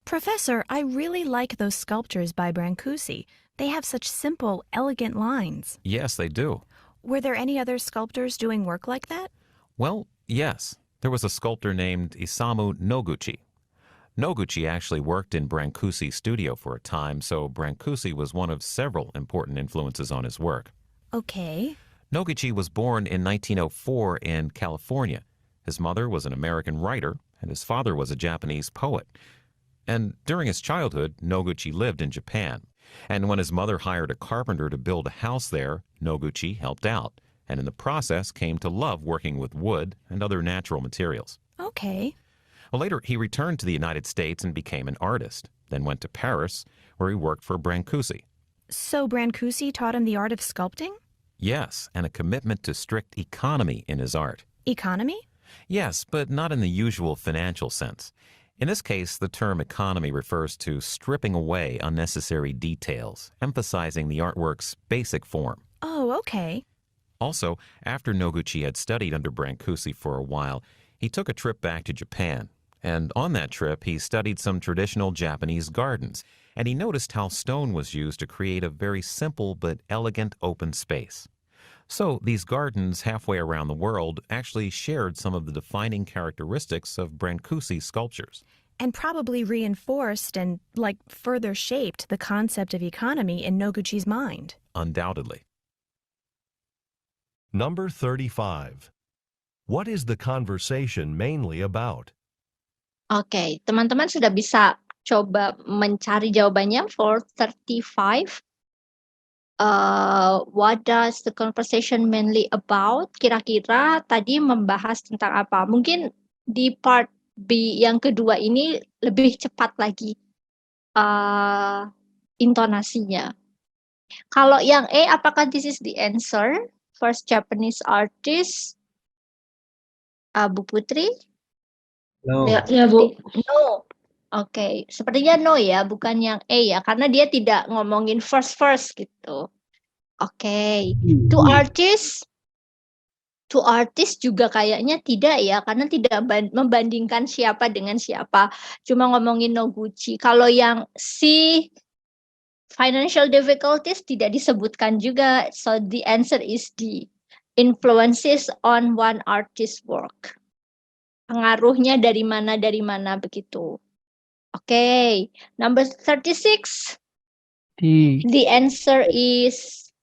Professor, I really like those sculptures by Brancusi. They have such simple, elegant lines. Yes, they do. Were there any other sculptors doing work like that? Well, yes. There was a sculptor named Isamu Noguchi. Noguchi actually worked in Brancusi's studio for a time, so Brancusi was one of several important influences on his work. Okay. Noguchi was born in 1904 in California. His mother was an American writer, and his father was a Japanese poet. And during his childhood, Noguchi lived in Japan. And when his mother hired a carpenter to build a house there, Noguchi helped out, and in the process came to love working with wood and other natural materials. Okay. Well, later, he returned to the United States and became an artist, then went to Paris, where he worked for Brancusi. So Brancusi taught him the art of sculpting? Yes, and a commitment to strict economy in his art. Economy? Yes, but not in the usual financial sense. In this case, the term economy refers to stripping away unnecessary details, emphasizing the artwork's basic form. Oh, okay. Also, after Noguchi had studied under Brancusi for a while, he took a trip back to Japan. And on that trip, he studied some traditional Japanese gardens, and he noticed how stone was used to create a very simple but elegant open space. So these gardens halfway around the world actually shared some of the defining characteristics of Brancusi's sculptures. And probably reinforced and, further shaped the concept of economy in Noguchi's mind. Undoubtedly. Number 35. What is the conversation mainly about? Oke, teman-teman sudah bisa coba mencari jawabannya for 35. What does the conversation mainly about? Kira-kira tadi membahas tentang apa? Mungkin di part B yang kedua ini lebih cepat lagi intonasinya. Kalau yang A, apakah this is the answer? First Japanese artist, Bu Putri? No. Ya, Bu. No. Oke, sepertinya no ya, bukan yang A ya, karena dia tidak ngomongin first gitu. Oke, two artists juga kayaknya tidak ya, karena tidak membandingkan siapa dengan siapa, cuma ngomongin Noguchi. Kalau yang C, financial difficulties tidak disebutkan juga, so the answer is D, influences on one artist's work. Pengaruhnya dari mana begitu. Oke, number 36. The answer is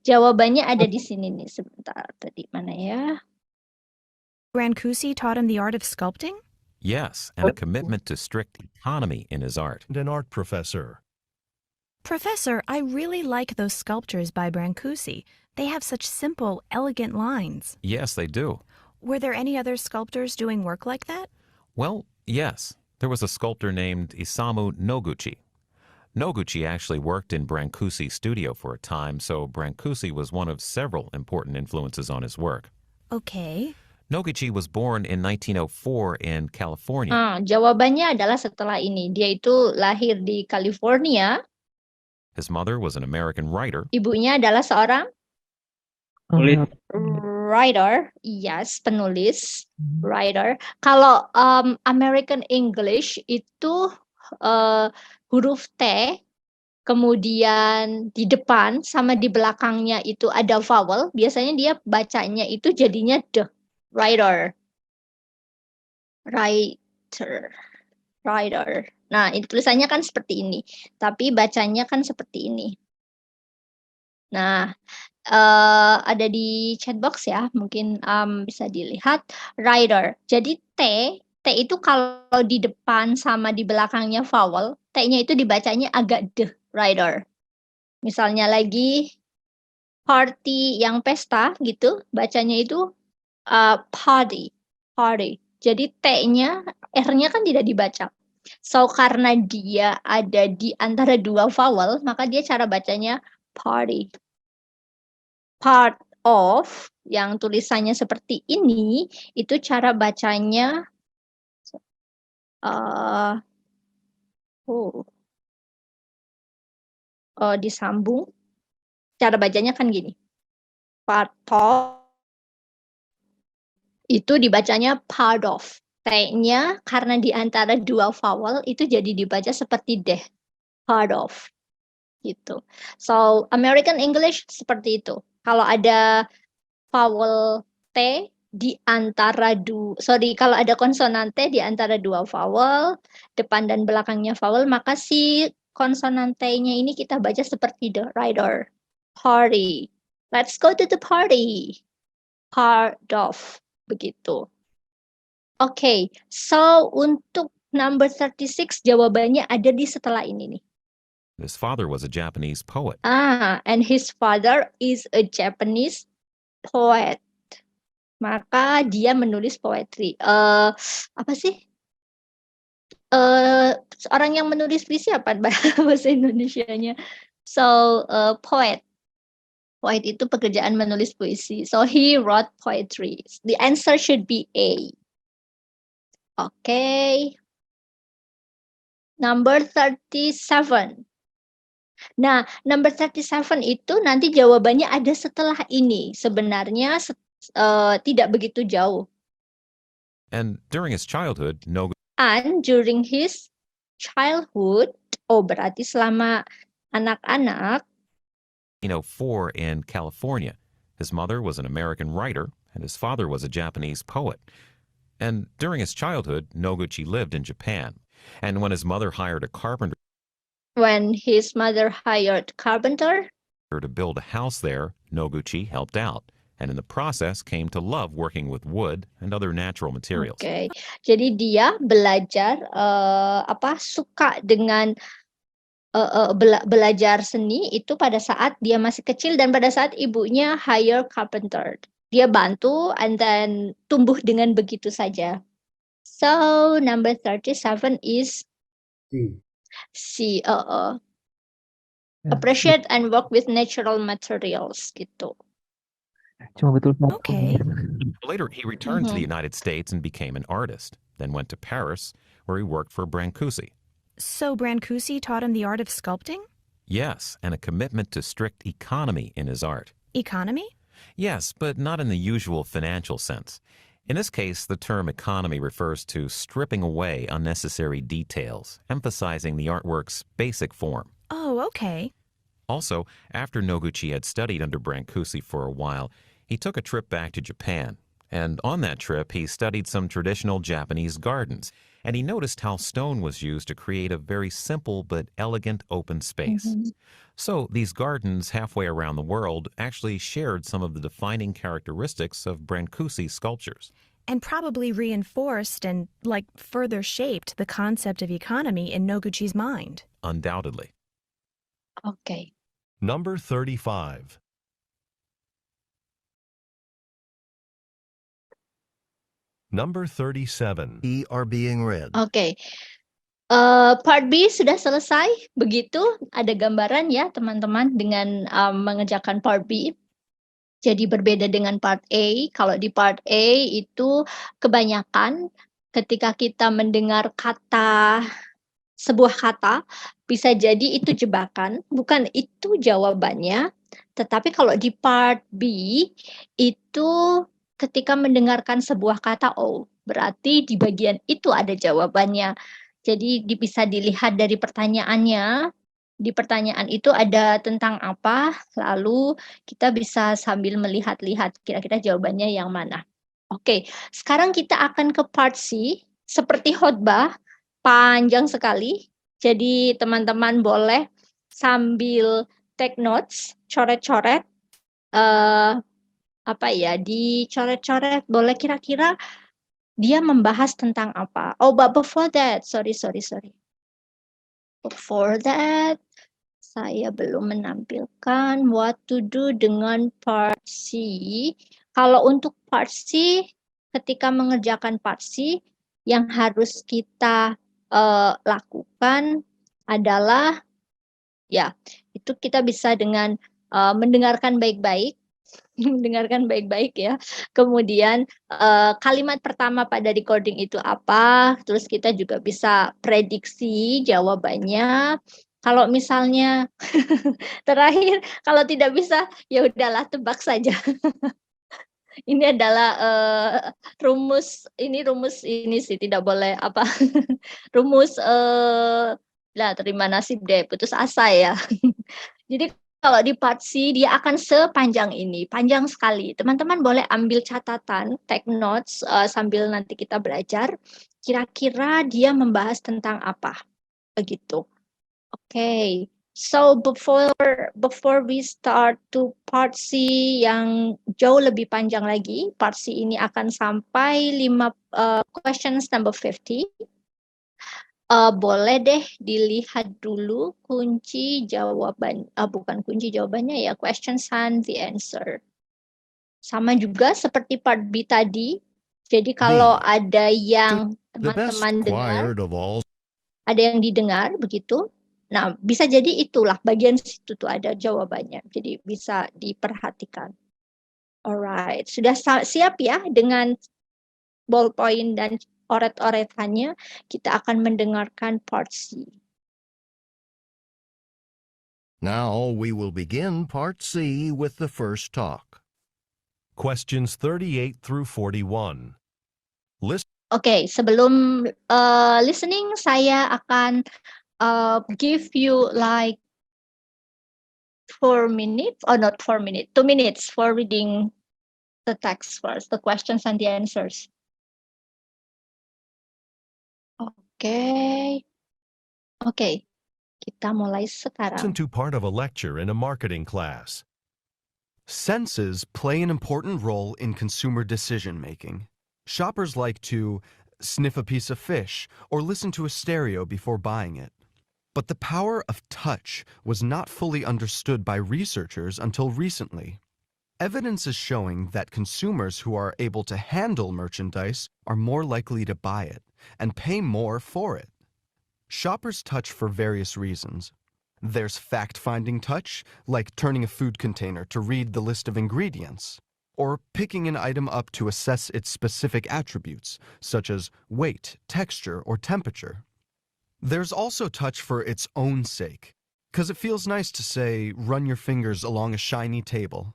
jawabannya ada di sini nih, sebentar. Tadi mana ya? Brancusi taught him the art of sculpting? Yes, and a commitment to strict economy in his art. And an art professor. Professor, I really like those sculptures by Brancusi. They have such simple, elegant lines. Yes, they do. Were there any other sculptors doing work like that? Well, yes. There was a sculptor named Isamu Noguchi. Noguchi actually worked in Brancusi's studio for a time, so Brancusi was one of several important influences on his work. Okay. Noguchi was born in 1904 in California. Jawabannya adalah setelah ini. Dia itu lahir di California. His mother was an American writer. Ibunya adalah seorang writer, yes, penulis, writer. Kalau American English itu huruf T, kemudian di depan sama di belakangnya itu ada vowel, biasanya dia bacanya itu jadinya D, writer. Nah, itu tulisannya kan seperti ini, tapi bacanya kan seperti ini. Nah, ada di chat box ya, mungkin bisa dilihat writer. Jadi T itu kalau di depan sama di belakangnya vowel, T-nya itu dibacanya agak D, writer. Misalnya lagi party yang pesta gitu, bacanya itu party. Jadi T-nya, R-nya kan tidak dibaca. So karena dia ada di antara dua vowel, maka dia cara bacanya party. Part of yang tulisannya seperti ini itu cara bacanya disambung. Cara bacanya kan gini. Part of itu dibacanya part of. T-nya karena di antara dua vowel itu jadi dibaca seperti D. Part of. Gitu. So American English seperti itu. Kalau ada vowel T di antara kalau ada konsonan T di antara dua vowel, depan dan belakangnya vowel, maka si konsonan T-nya ini kita baca seperti the rider. Party. Let's go to the party. Part of. Begitu. Oke, so untuk number 36 jawabannya ada di setelah ini nih. His father was a Japanese poet. And his father is a Japanese poet. Maka dia menulis poetry. Apa sih? Orang yang menulis puisi apa bahasa Indonesianya? So, poet. Poet itu pekerjaan menulis puisi. So, he wrote poetry. The answer should be A. Okay. Number 37. Nah, number 37 itu nanti jawabannya ada setelah ini. Sebenarnya tidak begitu jauh. And during his childhood, And during his childhood, berarti selama anak-anak. 1904 in California. His mother was an American writer, and his father was a Japanese poet. And during his childhood, Noguchi lived in Japan. And when his mother hired a carpenter to build a house there, Noguchi helped out. And in the process came to love working with wood and other natural materials. Oke. Jadi dia belajar suka dengan belajar seni itu pada saat dia masih kecil dan pada saat ibunya hire carpenter. Dia bantu and then tumbuh dengan begitu saja. So number 37 is C. Appreciate and work with natural materials gitu. Cuma betul. Okay. Later, he returned to the United States and became an artist, then went to Paris, where he worked for Brancusi. So Brancusi taught him the art of sculpting? Yes, and a commitment to strict economy in his art. Economy? Yes, but not in the usual financial sense. In this case, the term economy refers to stripping away unnecessary details, emphasizing the artwork's basic form. Oh, okay. Also, after Noguchi had studied under Brancusi for a while, he took a trip back to Japan. And on that trip, he studied some traditional Japanese gardens, and he noticed how stone was used to create a very simple but elegant open space. So these gardens halfway around the world actually shared some of the defining characteristics of Brancusi's sculptures. And probably reinforced and, further shaped the concept of economy in Noguchi's mind. Undoubtedly. Okay. Number 35. Number 37. E are being read. Oke. Part B sudah selesai. Begitu ada gambaran ya teman-teman dengan mengerjakan part B. Jadi berbeda dengan part A. Kalau di part A itu kebanyakan ketika kita mendengar sebuah kata, bisa jadi itu jebakan, bukan itu jawabannya. Tetapi kalau di part B itu ketika mendengarkan sebuah kata berarti di bagian itu ada jawabannya. Jadi bisa dilihat dari pertanyaannya. Di pertanyaan itu ada tentang apa, lalu kita bisa sambil melihat-lihat kira-kira jawabannya yang mana. Oke, sekarang kita akan ke part C. Seperti khotbah, panjang sekali. Jadi teman-teman boleh sambil take notes, coret-coret, dicoret-coret, boleh kira-kira dia membahas tentang apa. But before that, sorry. Before that, saya belum menampilkan what to do dengan part C. Kalau untuk part C, ketika mengerjakan part C, yang harus kita lakukan adalah, itu kita bisa dengan mendengarkan baik-baik, ya. Kemudian kalimat pertama pada recording itu apa, terus kita juga bisa prediksi jawabannya. Kalau misalnya terakhir, kalau tidak bisa, ya udahlah tebak saja. Ini adalah rumus ini sih tidak boleh rumus terima nasib deh, putus asa ya. Jadi kalau di part C dia akan sepanjang ini, panjang sekali. Teman-teman boleh ambil catatan, take notes sambil nanti kita belajar. Kira-kira dia membahas tentang apa, begitu. Okay, so before we start to part C yang jauh lebih panjang lagi, part C ini akan sampai 5 questions number 50. Boleh deh dilihat dulu kunci jawaban, bukan kunci jawabannya ya, questions and the answer. Sama juga seperti part B tadi. Jadi kalau ada yang The best teman-teman dengar, choir of all ada yang didengar begitu. Nah, bisa jadi itulah bagian situ tuh ada jawabannya. Jadi bisa diperhatikan. Alright, sudah siap ya dengan ballpoint dan oret-oretannya? Kita akan mendengarkan part C. Now we will begin part C with the first talk. Questions 38 through 41. Listen. Oke, sebelum listening, saya akan give you like 4 minutes, or not 4 minutes, 2 minutes for reading the text first, the questions and the answers. Oke, kita mulai sekarang. Listen to part of a lecture in a marketing class. Senses play an important role in consumer decision-making. Shoppers like to sniff a piece of fish or listen to a stereo before buying it. But the power of touch was not fully understood by researchers until recently. Evidence is showing that consumers who are able to handle merchandise are more likely to buy it and pay more for it. Shoppers touch for various reasons. There's fact-finding touch, like turning a food container to read the list of ingredients, or picking an item up to assess its specific attributes, such as weight, texture, or temperature. There's also touch for its own sake, because it feels nice to say, run your fingers along a shiny table.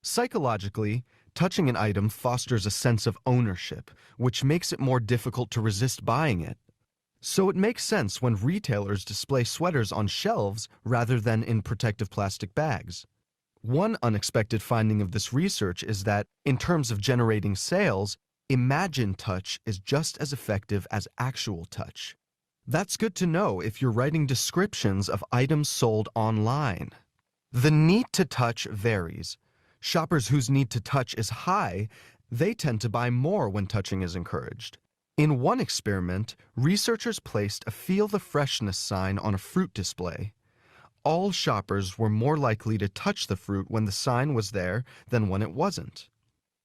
Psychologically, touching an item fosters a sense of ownership, which makes it more difficult to resist buying it. So it makes sense when retailers display sweaters on shelves rather than in protective plastic bags. One unexpected finding of this research is that, in terms of generating sales, imagined touch is just as effective as actual touch. That's good to know if you're writing descriptions of items sold online. The need to touch varies. Shoppers whose need to touch is high, they tend to buy more when touching is encouraged. In one experiment, researchers placed a Feel the Freshness sign on a fruit display. All shoppers were more likely to touch the fruit when the sign was there than when it wasn't.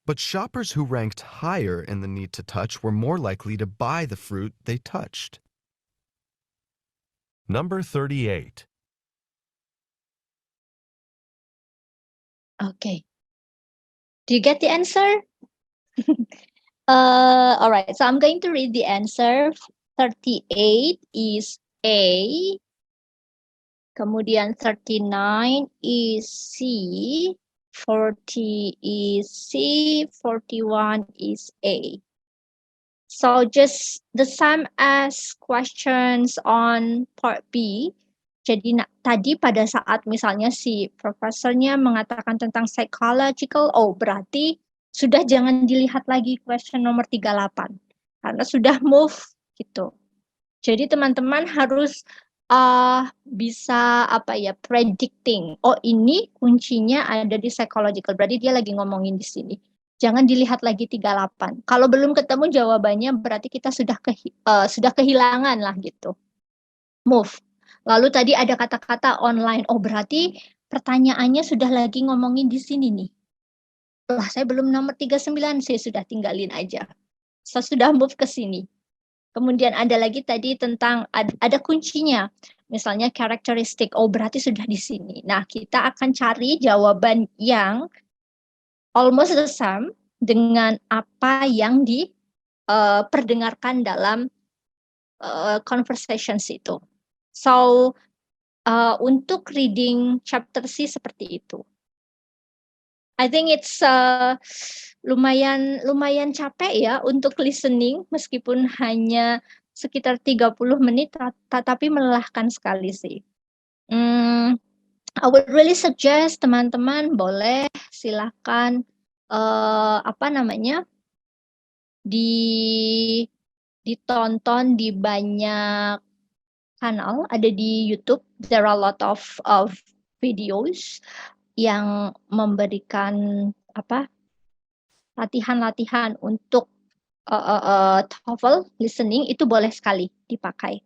But shoppers who ranked higher in the need to touch were more likely to buy the fruit they touched. Number 38. Okay. Do you get the answer? All right, so I'm going to read the answer. 38 is A. Kemudian 39 is C. 40 is C. 41 is A. So just the same as questions on part B. Jadi tadi pada saat misalnya si profesornya mengatakan tentang psychological, berarti sudah jangan dilihat lagi question nomor 38 karena sudah move gitu. Jadi teman-teman harus bisa predicting. Ini kuncinya ada di psychological. Berarti dia lagi ngomongin di sini. Jangan dilihat lagi 38. Kalau belum ketemu jawabannya berarti kita sudah kehilangan lah gitu. Move. Lalu tadi ada kata-kata online. Berarti pertanyaannya sudah lagi ngomongin di sini nih. Saya belum nomor 39, saya sudah tinggalin aja. Saya sudah move ke sini. Kemudian ada lagi tadi tentang ada kuncinya. Misalnya karakteristik, berarti sudah di sini. Nah, kita akan cari jawaban yang almost the same dengan apa yang diperdengarkan dalam conversations itu. So, untuk reading chapter C seperti itu. I think it's lumayan capek ya untuk listening meskipun hanya sekitar 30 menit tapi melelahkan sekali sih. I would really suggest teman-teman boleh silakan apa namanya ditonton di banyak kanal, ada di YouTube. There are a lot of videos yang memberikan apa latihan-latihan untuk TOEFL listening, itu boleh sekali dipakai.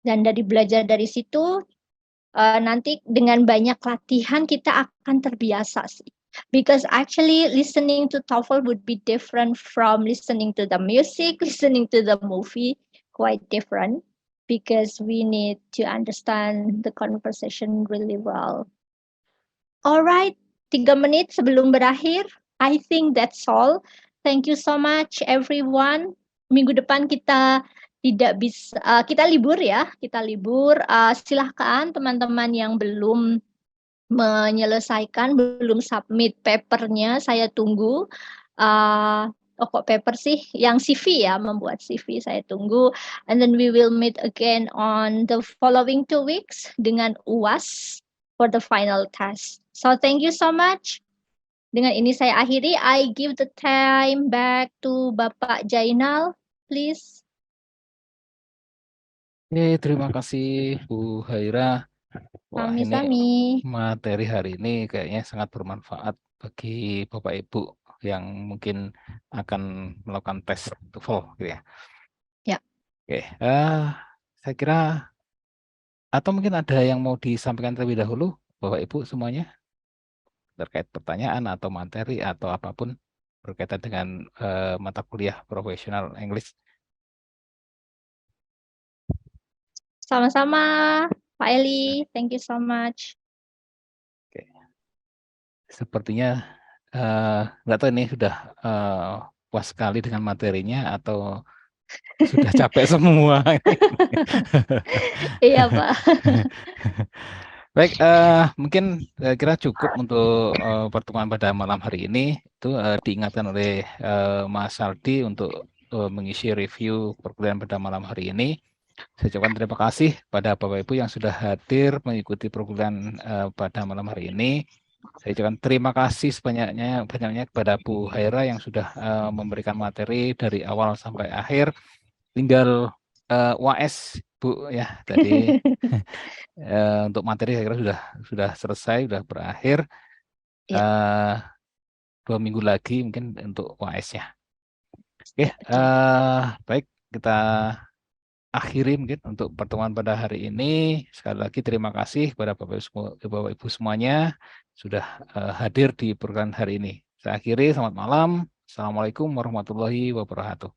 Dan belajar dari situ, nanti dengan banyak latihan kita akan terbiasa sih. Because actually listening to TOEFL would be different from listening to the music, listening to the movie, quite different. Because we need to understand the conversation really well. Alright, 3 menit sebelum berakhir. I think that's all. Thank you so much everyone. Minggu depan kita tidak bisa, kita libur ya, kita libur. Silahkan teman-teman yang belum menyelesaikan, belum submit papernya, saya tunggu. Kok paper sih? Yang CV ya, membuat CV saya tunggu. And then we will meet again on the following 2 weeks dengan UAS for the final test. So thank you so much. Dengan ini saya akhiri. I give the time back to Bapak Jainal, please. Oke, terima kasih Bu Haira. Wah, ini Sami-sami. materi hari ini kayaknya sangat bermanfaat bagi Bapak Ibu yang mungkin akan melakukan tes TOEFL gitu ya. Ya. Oke, saya kira atau mungkin ada yang mau disampaikan terlebih dahulu Bapak Ibu semuanya terkait pertanyaan atau materi atau apapun berkaitan dengan mata kuliah profesional English. Sama-sama, Pak Eli. Thank you so much. Oke. Sepertinya nggak tahu ini sudah puas sekali dengan materinya atau sudah capek semua. Iya, Pak. Baik, mungkin kira cukup untuk pertemuan pada malam hari ini. Itu diingatkan oleh Mas Saldi untuk mengisi review perkuliahan pada malam hari ini. Saya ucapkan terima kasih pada Bapak Ibu yang sudah hadir mengikuti perkuliahan pada malam hari ini. Saya ucapkan terima kasih banyaknya kepada Bu Haira yang sudah memberikan materi dari awal sampai akhir. Tinggal UAS Bu ya tadi. Untuk materi saya kira sudah selesai, sudah berakhir. 2 minggu lagi mungkin untuk UAS-nya. Oke, baik kita akhiri mungkin untuk pertemuan pada hari ini. Sekali lagi terima kasih kepada Bapak Ibu semuanya sudah hadir di perkuliahan hari ini. Saya akhiri, selamat malam. Assalamualaikum warahmatullahi wabarakatuh.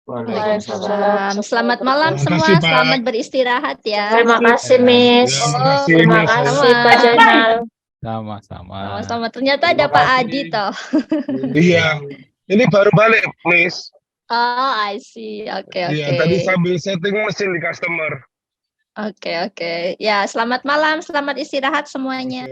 Waalaikumsalam. Selamat malam semua. Selamat beristirahat ya. Terima kasih, Miss. Terima kasih, Pak Jainal. Sama-sama. Sama-sama. Ternyata ada Pak Adi toh. Iya. Ini baru balik, Miss. Oh, I see. Oke. Iya, tadi sambil setting mesin di customer. Oke. Ya, selamat malam. Selamat istirahat semuanya.